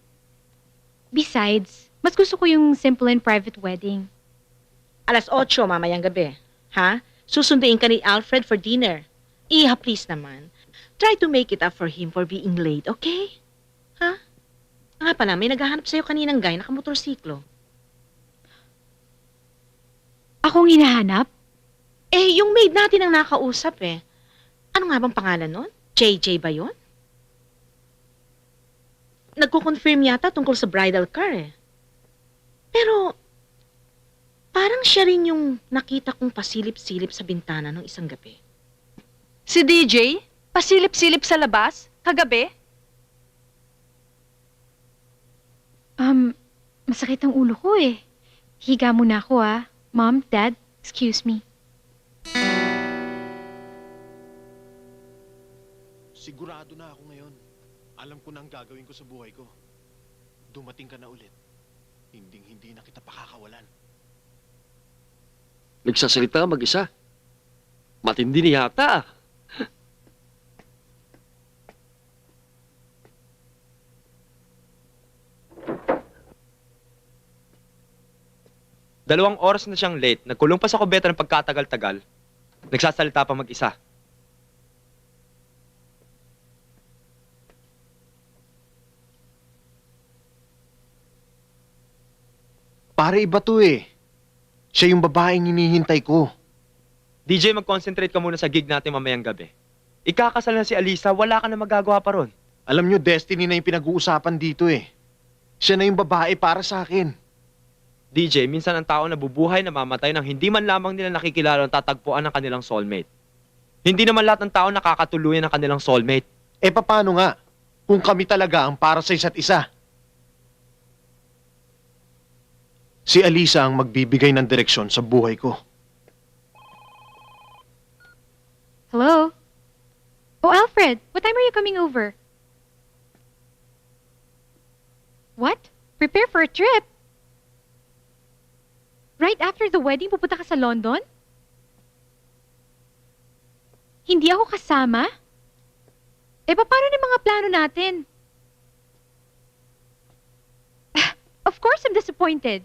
Besides, mas gusto ko yung simple and private wedding. Alas 8 mamayang gabi. Ha? Susunduin ka ni Alfred for dinner. Iha, please naman. Try to make it up for him for being late, okay? Ha? Nga pala, may naghahanap sa'yo kaninang guy nakamotorsiklo. Akong hinahanap? Eh, yung maid natin ang nakausap eh. Ano nga bang pangalan nun? JJ ba yun? Nagko-confirm yata tungkol sa bridal car eh. Pero, parang siya rin yung nakita kong pasilip-silip sa bintana ng isang gabi. Si DJ? Pasilip-silip sa labas? Kagabi? Masakit ang ulo ko eh. Higa muna ako ah. Mom, Dad, excuse me. Sigurado na ako ngayon. Alam ko na ang gagawin ko sa buhay ko. Dumating ka na ulit. Hindi na kita pakakawalan. Nagsasalita ka mag-isa. Matindi ni yata. 2 oras na siyang late. Nagkulong pa sa kubeta ng pagkatagal-tagal. Nagsasalita pa mag-isa. Pare, iba to eh. Siya yung babaeng hinihintay ko. DJ, mag-concentrate ka muna sa gig natin mamayang gabi. Ikakasal na si Alisa, wala ka na magagawa pa ron. Alam nyo, destiny na yung pinag-uusapan dito eh. Siya na yung babae para sa akin. DJ, minsan ang tao nabubuhay na mamatay nang hindi man lamang nila nakikilala ang tatagpuan ng kanilang soulmate. Hindi naman lahat ng tao nakakatuluyan ng kanilang soulmate. Eh paano nga? Kung kami talaga ang para sa isa't isa. Si Alisa ang magbibigay ng direksyon sa buhay ko. Hello? Oh, Alfred, what time are you coming over? What? Prepare for a trip? Right after the wedding, pupunta ka sa London? Hindi ako kasama? Eh, paano na yung mga plano natin? Of course I'm disappointed.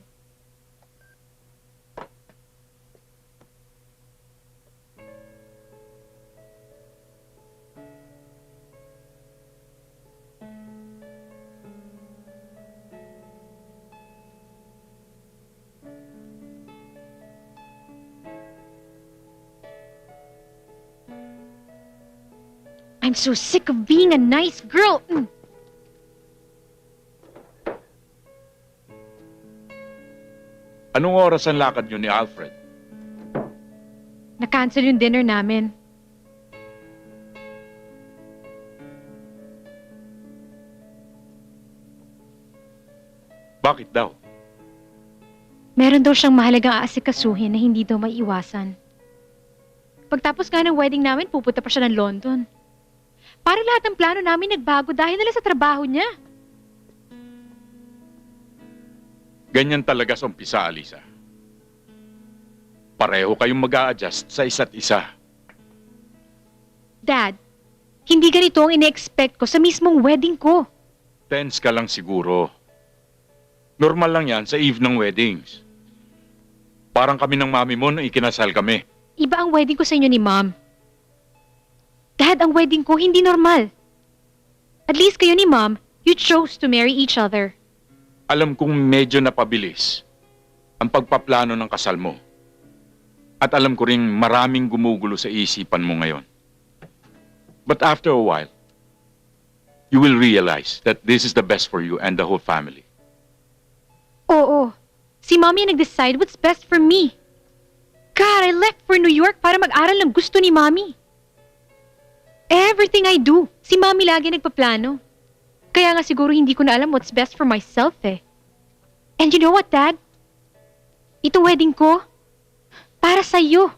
I'm so sick of being a nice girl. Anong oras ang lakad niyo ni Alfred? Na-cancel yung dinner namin. Bakit daw? Meron daw siyang mahalagang aasikasuhin na hindi daw may iwasan. Pagtapos nga ng wedding namin, pupunta pa siya ng London. Para lahat ng plano namin nagbago dahil nila sa trabaho niya. Ganyan talaga sa umpisa, Alisa. Pareho kayong mag-a-adjust sa isa't isa. Dad, hindi ganito ang ine-expect ko sa mismong wedding ko. Tense ka lang siguro. Normal lang yan sa eve ng weddings. Parang kami ng mami mo nung ikinasal kami. Iba ang wedding ko sa inyo ni Mom. Dad, ang wedding ko hindi normal. At least kayo ni Mom, you chose to marry each other. Alam kong medyo napabilis ang pagpaplano ng kasal mo. At alam ko ring maraming gumugulo sa isipan mo ngayon. But after a while, you will realize that this is the best for you and the whole family. Oo. Si Mommy ang nag-decide what's best for me. God, I left for New York para mag-aral ng gusto ni Mommy. Everything I do, si Mommy lagi nagpaplano. Kaya nga siguro hindi ko na alam what's best for myself eh. And you know what, Dad? Itong wedding ko, para sa iyo.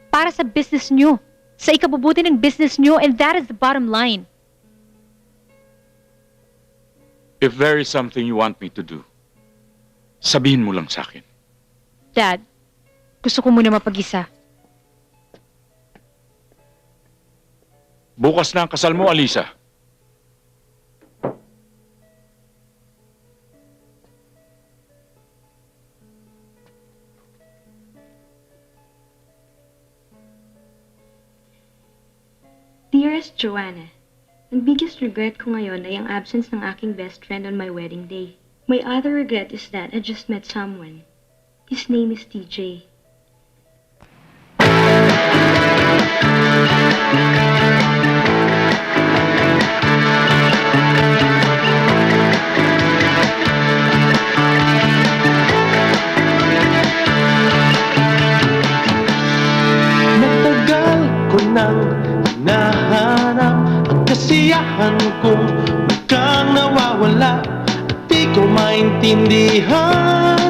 Para sa business nyo. Sa ikabubuti ng business nyo, and that is the bottom line. If there is something you want me to do, sabihin mo lang sa akin. Dad, gusto ko muna mapag-isa. Bukas na ang kasal mo, Alisa. Dearest Joanna, ang biggest regret ko ngayon ay ang absence ng aking best friend on my wedding day. My other regret is that I just met someone. His name is TJ. Matagal ko nang nahanap ang kasiyahan kong biglang nawawala at di ko maintindihan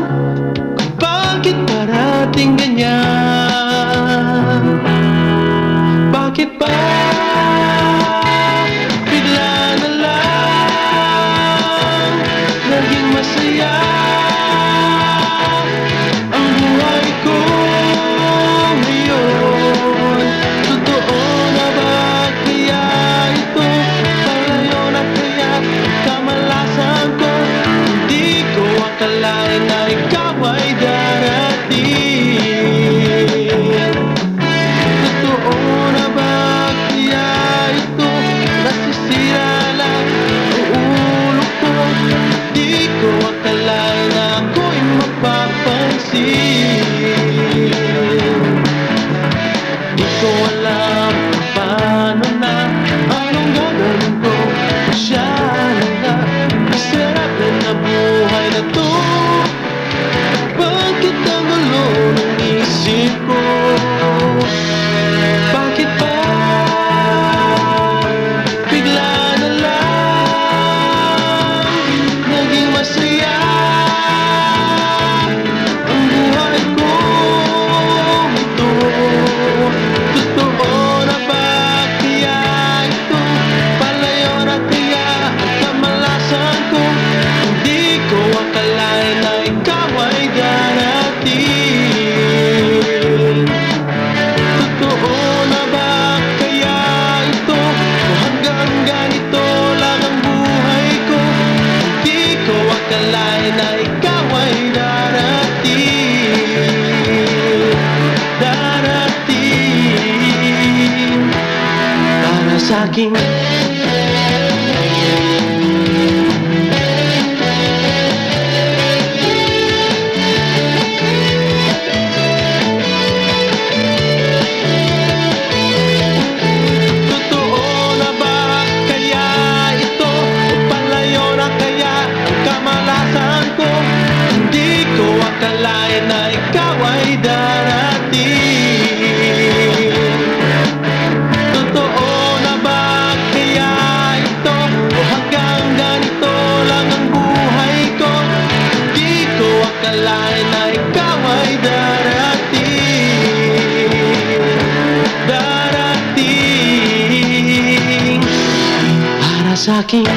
kung bakit parating ganyan. Bakit ba bigla na lang naging masaya ang buhay ko ngayon? Totoo na ba kaya ito? Palayo na kaya kamalasan ko? Hindi ko akalain na ikaw ay darating. sa'kin. Totoo na ba kaya ito? O palayo na kaya ang kamalasan ko? Hindi ko akalain na ikaw ay darating. Totoo na ba kaya ito? O hanggang ganito lang ang buhay ko? Hindi ko akalain na ikaw ay darating. Darating para sa'kin.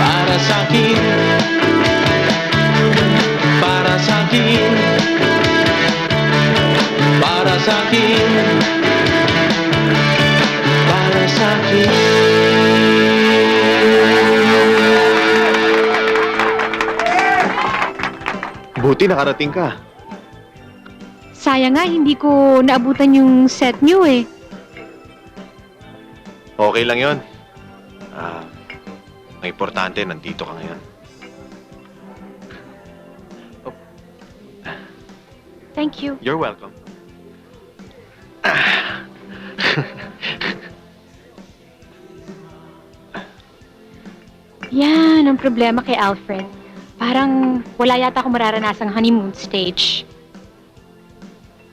Para sa'kin. Para sa'kin. Para sa'kin. Para sa'kin. Buti nakarating ka. Sayang nga, hindi ko naabutan yung set niyo eh. Okay lang yon. Ang importante, nandito ka ngayon. Thank you. You're welcome. Yan ang problema kay Alfred. Parang wala yata akong mararanasang honeymoon stage.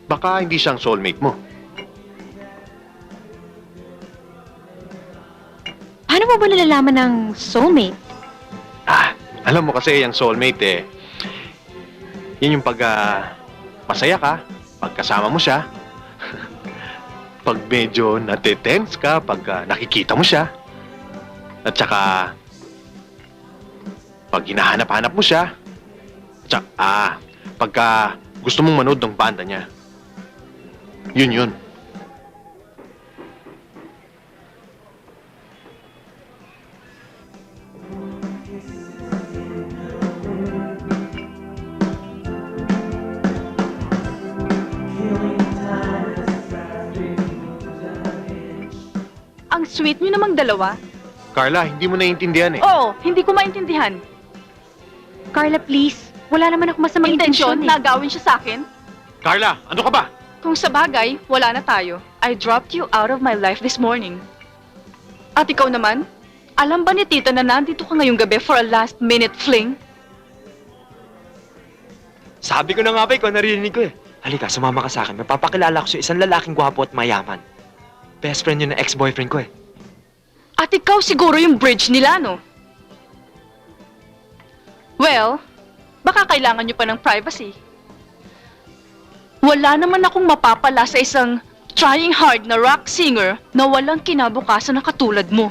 Baka hindi siyang soulmate mo. Paano mo ba nalalaman ng soulmate? Alam mo kasi yung soulmate yun yung pag masaya ka, pag kasama mo siya, pag medyo natetense ka, pag nakikita mo siya, at saka pag hinahanap-hanap mo siya, at saka pagka gusto mong manood ng banda niya. Yun. Ang sweet niyo namang dalawa. Carla, hindi mo naiintindihan eh. Oo, hindi ko maintindihan. Carla, please. Wala naman ako masamang Intensyon intensyon na gawin siya sa akin? Carla, ano ka ba? Kung sa bagay, wala na tayo. I dropped you out of my life this morning. At ikaw naman? Alam ba ni Tita na nandito ka ngayong gabi for a last-minute fling? Sabi ko na nga ba, ikaw narinig ko eh. Halika, sumama ka sa akin. Mapapakilala ko sa isang lalaking gwapo at mayaman. Best friend yun na ex-boyfriend ko eh. At ikaw siguro yung bridge nila, no? Well, baka kailangan nyo pa ng privacy. Wala naman akong mapapala sa isang trying hard na rock singer na walang kinabukasan na katulad mo.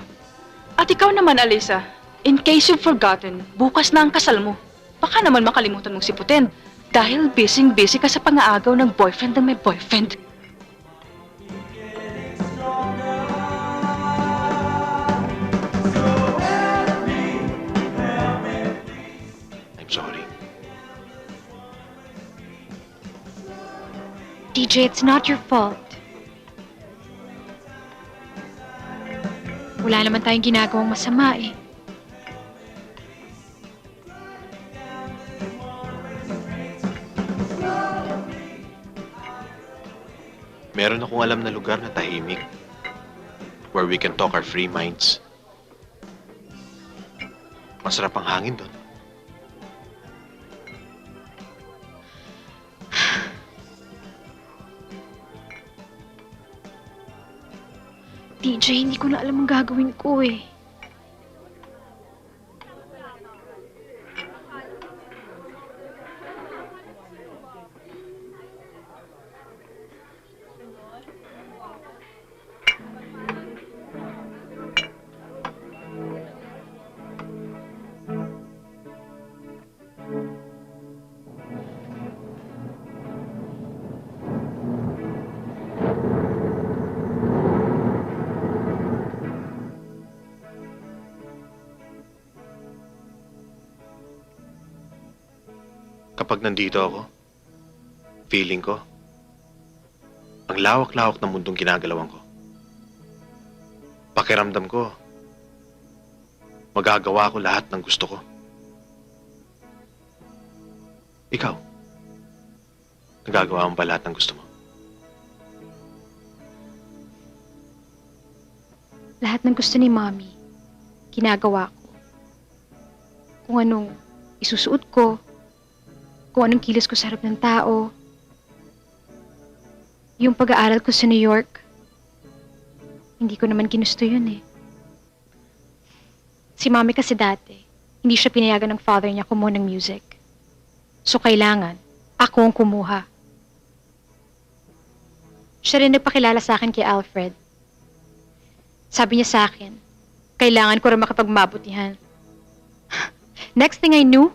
At ikaw naman, Alyssa, in case you've forgotten, bukas na ang kasal mo. Baka naman makalimutan mong siputin dahil busy-busy ka sa pangaagaw ng boyfriend ng may boyfriend. I'm sorry. DJ, it's not your fault. Wala naman tayong ginagawang masama eh. Meron akong alam na lugar na tahimik where we can talk our free minds. Masarap ang hangin doon. DJ, hindi ko na alam ang gagawin ko eh. Kapag nandito ako, feeling ko, ang lawak-lawak ng mundong ginagalawan ko. pakiramdam ko, magagawa ko lahat ng gusto ko. Ikaw, nagagawa mo ba lahat ng gusto mo? Lahat ng gusto ni Mommy, ginagawa ko. Kung anong isusuot ko, kung anong kilos ko sa harap ng tao, yung pag-aaral ko sa New York, hindi ko naman ginusto yun eh. Si Mommy kasi dati, hindi siya pinayagan ng father niya kumuha ng music. So kailangan, ako ang kumuha. Siya rin nagpakilala sa akin kay Alfred. Sabi niya sa akin, kailangan ko rin makapagmabutihan. Next thing I knew,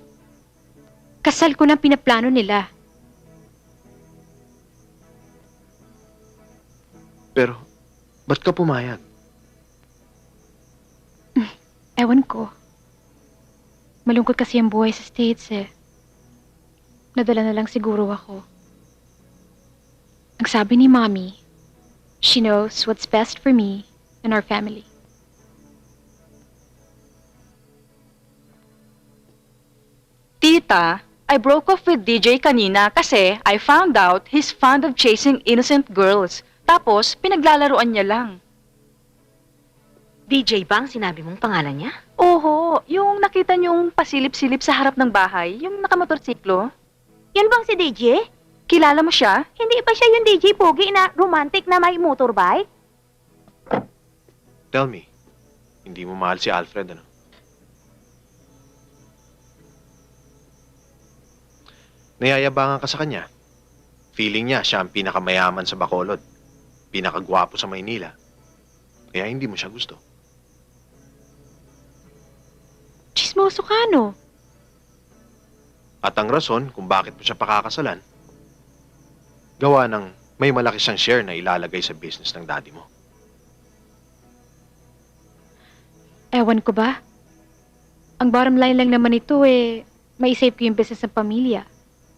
kasal ko na pinaplano nila. Pero, ba't ka pumayag? Ewan ko. Malungkot kasi ang buhay sa States eh. Nadala na lang siguro ako. Ang sabi ni Mommy, she knows what's best for me and our family. Tita, I broke off with DJ kanina kasi I found out he's fond of chasing innocent girls. Tapos, pinaglalaroan niya lang. DJ bang sinabi mong pangalan niya? Oho, yung nakita niyong pasilip-silip sa harap ng bahay, yung nakamotorsiklo. Yan bang si DJ? Kilala mo siya? Hindi ba siya yung DJ Pogi na romantic na may motorbike? Tell me, hindi mo mahal si Alfred, ano? Nayayabangan ka sa kanya. Feeling niya siya ang pinakamayaman sa Bacolod. Pinakagwapo sa Maynila. Kaya hindi mo siya gusto. Chismoso ka, no? At ang rason kung bakit mo siya pakakasalan, gawa ng may malaki siyang share na ilalagay sa business ng daddy mo. Ewan ko ba? Ang bottom line lang naman ito eh, maisave ko yung business ng pamilya.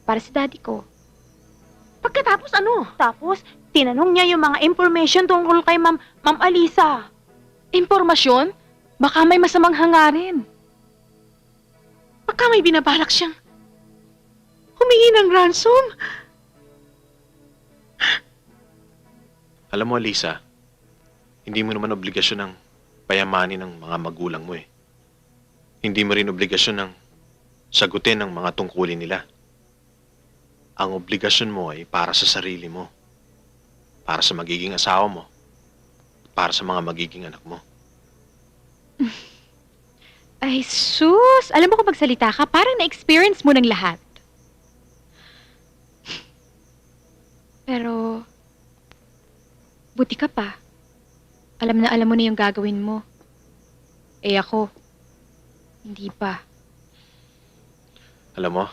Para sa daddy ko. Pagkatapos ano? Tapos, tinanong niya yung mga information tungkol kay Ma'am Alisa. Impormasyon? Baka may masamang hangarin. Baka may binabalak siyang humingi ng ransom. Alam mo, Alisa, hindi mo naman obligasyon ng payamanin ng mga magulang mo eh. Hindi mo rin obligasyon ng sagutin ang mga tungkulin nila. Ang obligasyon mo ay para sa sarili mo, para sa magiging asawa mo, para sa mga magiging anak mo. Ay, sus! Alam mo kung magsalita ka, parang na-experience mo ng lahat. Pero, buti ka pa. Alam na alam mo na yung gagawin mo. Eh ako, hindi pa. Alam mo,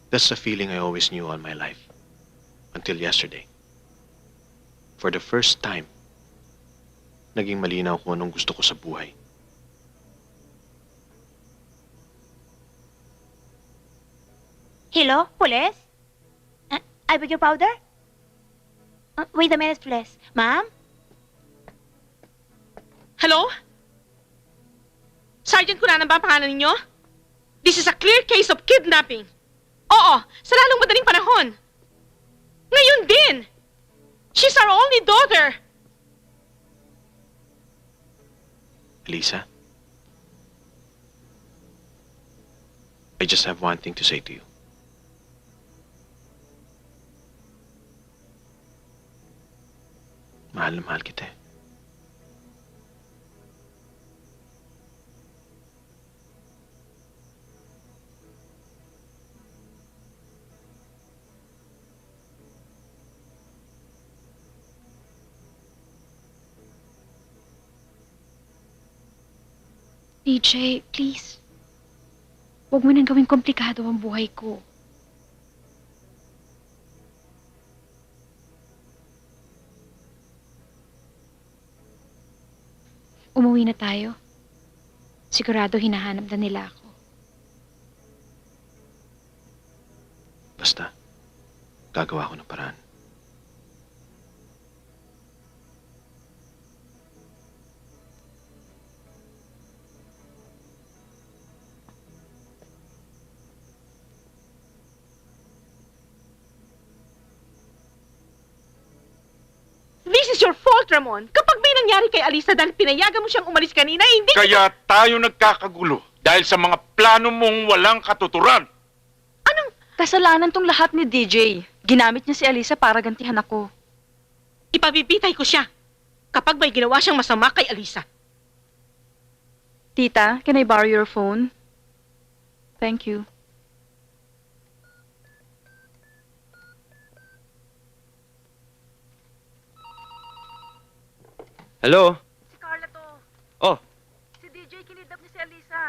that's the feeling I always knew all my life. Until yesterday. For the first time, naging malinaw kung anong gusto ko sa buhay. Hello, police? I beg your powder? Wait a minute, please. Ma'am? Hello? Sergeant Cunanan ba ang pangalan ninyo? This is a clear case of kidnapping. Oo, sa lalong madaling panahon. Ngayon din! She's our only daughter! Lisa, I just have one thing to say to you. Mahal na mahal kita eh. DJ, please. Huwag mo nang gawing komplikado ang buhay ko. Umuwi na tayo. Sigurado hinahanap na nila ako. Basta, gagawa ko ng paraan. This is your fault, Ramon. Kapag may nangyari kay Alisa dahil pinayagan mo siyang umalis kanina, hindi Kaya tayo nagkakagulo dahil sa mga plano mong walang katuturan. Kasalanan tong lahat ni DJ. Ginamit niya si Alisa para gantihan ako. ipabibitay ko siya kapag may ginawa siyang masama kay Alisa. Tita, can I borrow your phone? Thank you. Hello? Si Carla to. Oh. Si DJ kinidnap niya si Alisa.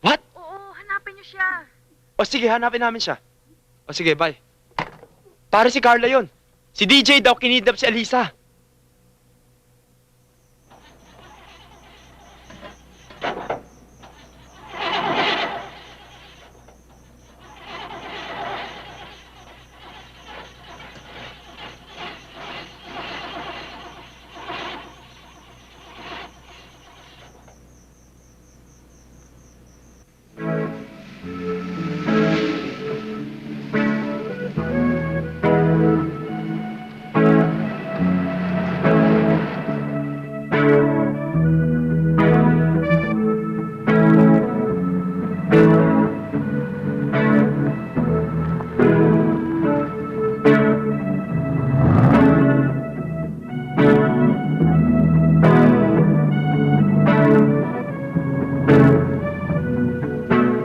What? Oo, hanapin niyo siya. O sige, hanapin namin siya. O sige, bye. Para si Carla yon. Si DJ daw kinidnap si Alisa.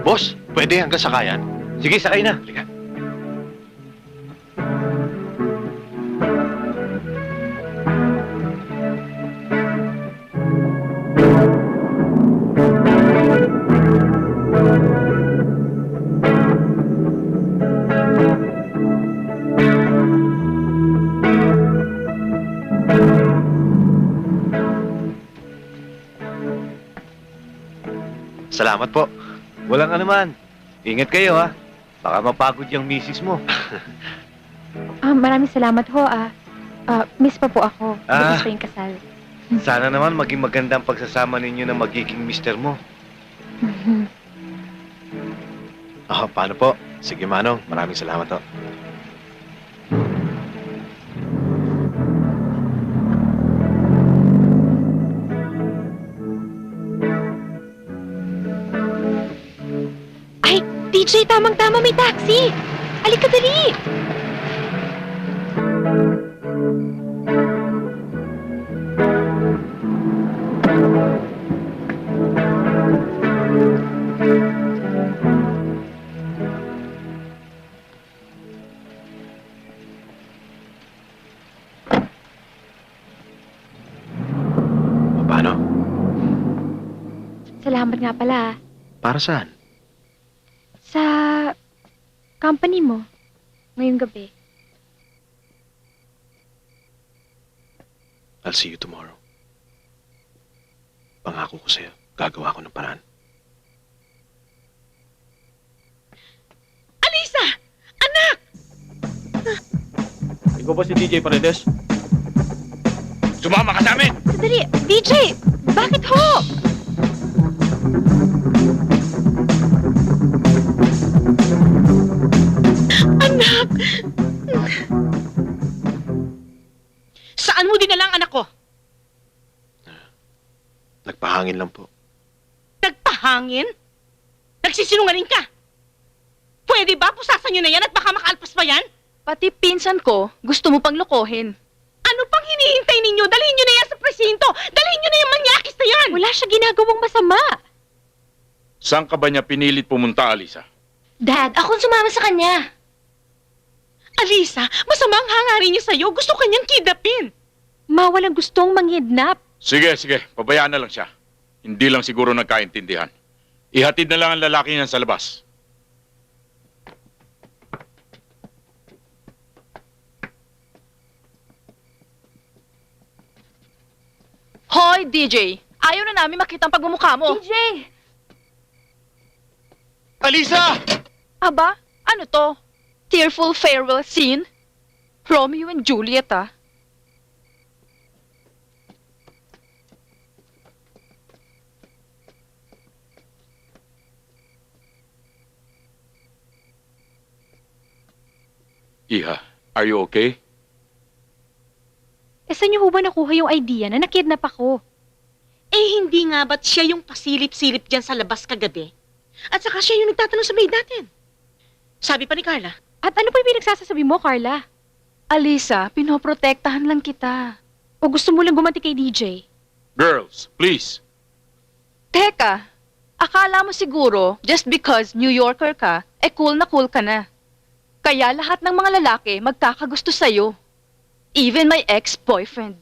Boss, pwede hanggang sakayan? Sige, sakay na. Halika. Salamat po. Walang anuman. Ingat kayo, ha. Baka mapagod yung misis mo. Maraming salamat ho, miss pa po ako. Ah. Bukas pa yung kasal. Sana naman maging magandang pagsasama ninyo na magiging mister mo. Paano po? Sige, Manong. Maraming salamat po. Ay, DJ, tamang-tama may taxi. Halika dali. Paano? Salamat nga pala. Para saan? Sa company mo ngayong gabi. I'll see you tomorrow. Pangako ko sa'yo, gagawa ko ng paraan. Alisa! Anak! Ikaw ba si DJ Paredes? Sumama ka sa amin! Sandali, DJ! Bakit ho? Anak! Saan mo dinala ang anak ko? Nagpahangin lang po. Nagpahangin? Nagsisinungaling ka? Pwede ba pusasan nyo na yan at baka makaalpas pa yan? Pati pinsan ko, gusto mo pang lokohin. Ano pang hinihintay ninyo? Dalhin nyo na yan sa presinto! Dalhin nyo na yung manyakis na yan! Wala siya ginagawang masama. Saan ka ba niya pinilit pumunta, Alisa? Dad, akong sumama sa kanya. Alisa, masama ang hangarin niya sa'yo. Gusto kanyang kidnapin. Walang gustong manghidnap. Sige, pabayaan na lang siya. Hindi lang siguro nagkaintindihan. Ihatid na lang ang lalaki niyan sa labas. Hoy, DJ! Ayaw na namin makita ang pagmumukha mo. DJ! Alisa! Aba, ano to? Tearful farewell scene? Romeo and Juliet, ah. Iha, are you okay? saan niyo ho ba nakuha yung idea na nakidnap ako? Eh, hindi nga ba't siya yung pasilip-silip dyan sa labas kagabi? At saka siya yung nagtatanong sa maid natin. Sabi pa ni Carla. At ano pa yung pinagsasasabi mo, Carla? Alisa, pinoprotektahan lang kita. O gusto mo lang gumanti kay DJ? Girls, please. Teka, akala mo siguro, just because New Yorker ka, cool ka na. Kaya lahat ng mga lalaki magkakagusto sa'yo. Even my ex-boyfriend.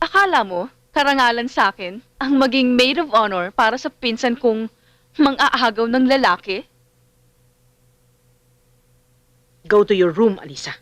Akala mo, karangalan sa akin, ang maging maid of honor para sa pinsan kong mang-aagaw ng lalaki? Go to your room, Alisa.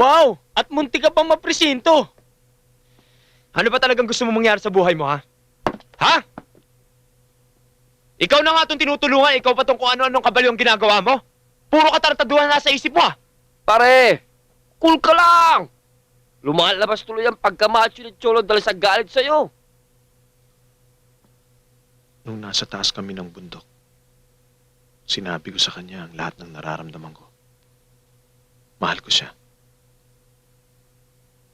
Wow! At munti ka pang mapresinto! Ano ba talagang gusto mo mangyari sa buhay mo, ha? Ha? Ikaw na nga itong tinutulungan, ikaw pa itong kung ano-anong kabaliw ang ginagawa mo? Puro katartaduhan na nasa isip mo, ha? Pare, cool ka lang! Lumalabas tuloy ang pagkamacho ni Cholo dahil sa galit sa'yo. Nung nasa taas kami ng bundok, sinabi ko sa kanya ang lahat ng nararamdaman ko. Mahal ko siya.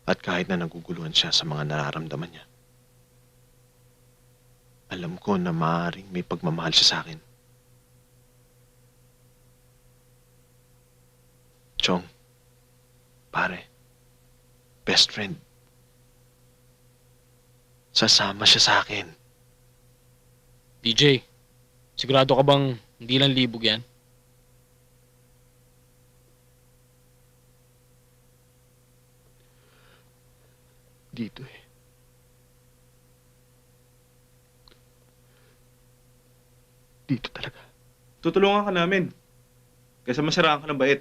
At kahit na naguguluhan siya sa mga nararamdaman niya, alam ko na maaaring may pagmamahal siya sa akin. Chong, pare, best friend. Sasama siya sa akin. DJ, sigurado ka bang hindi lang libog yan? Dito eh. Dito talaga. Tutulungan ka namin. Kaysa masiraan ka ng bait.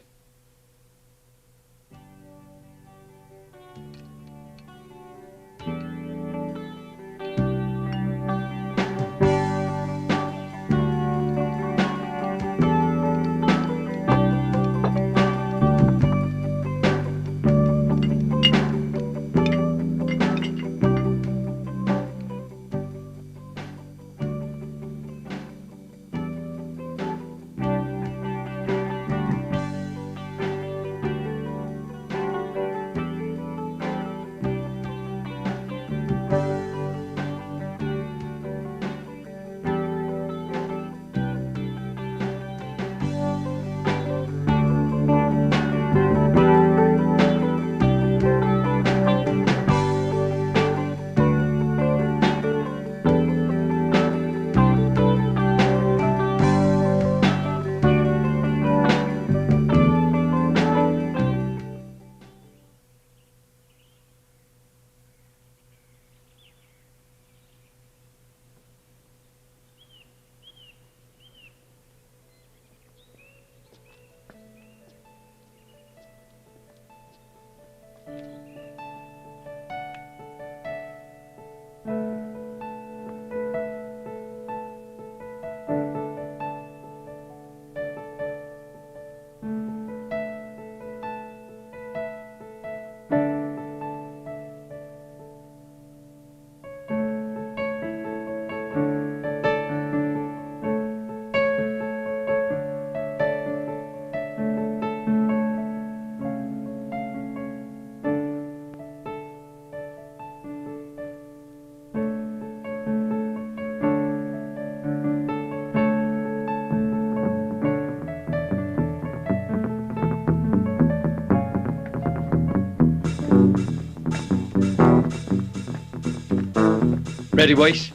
Ready, boys?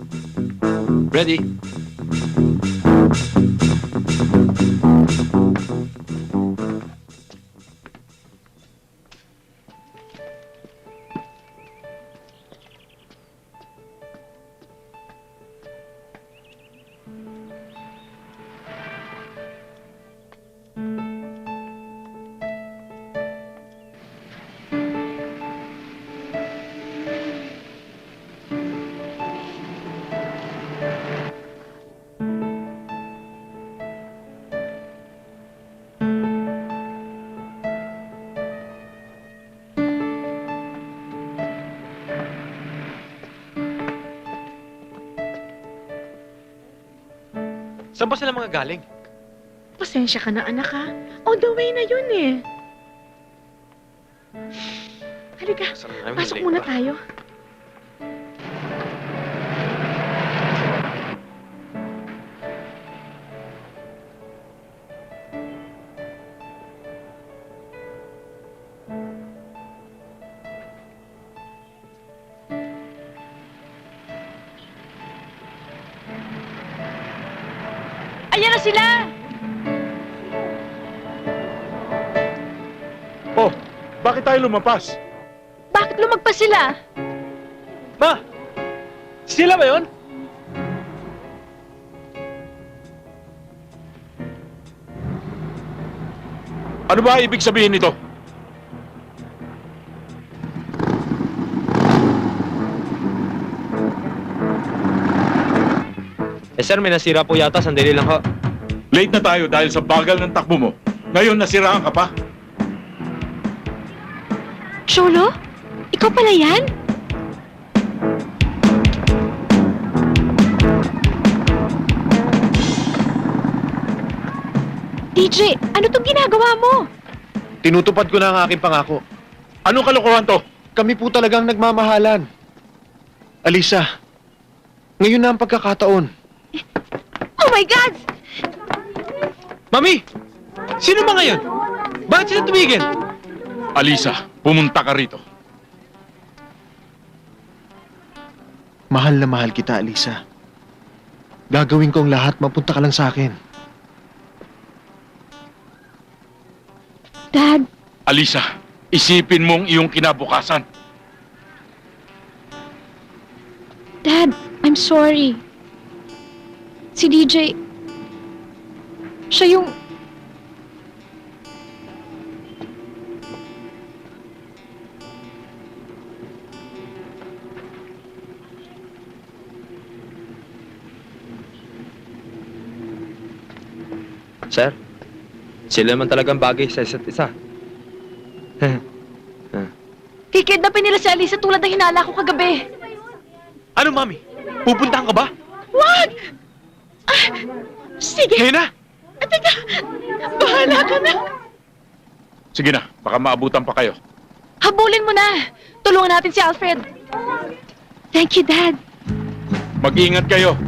Ready? Saan ba sila mga galing? Pasensya ka na, anak, ha? On the way na yun, eh. Halika, pasok muna tayo. Ayan na sila! Oh, bakit tayo lumampas? Bakit lumagpas sila? Ma! Sila ba yun? Ano ba ibig sabihin nito? Eh sir, may nasira po yata. Sandali lang ho. Late na tayo dahil sa bagal ng takbo mo. Ngayon nasiraan ka pa? Cholo? Ikaw pala yan? DJ, ano tong ginagawa mo? Tinutupad ko na ang aking pangako. Anong kalokohan to? Kami po talagang nagmamahalan. Alisa, ngayon na ang pagkakataon. Oh my God! Mami! Sino ba ngayon? Bakit sila tumigil? Alisa, pumunta ka rito. Mahal na mahal kita, Alisa. Gagawin ko ang lahat, mapunta ka lang sa akin. Dad, Alisa, isipin mong iyong kinabukasan. Dad, I'm sorry. Si DJ, siya yung... Sir, sila naman talagang bagay sa isa't isa. Kikidnapin nila si Alisa tulad ng hinala ko kagabi. Ano, Mami? Pupuntahan ka ba? Wag! Sige. Ngayon na! Teka, bahala ka na. Sige na, baka maabutan pa kayo. Habulin mo na! Tulungan natin si Alfred. Thank you, Dad. Mag-iingat kayo.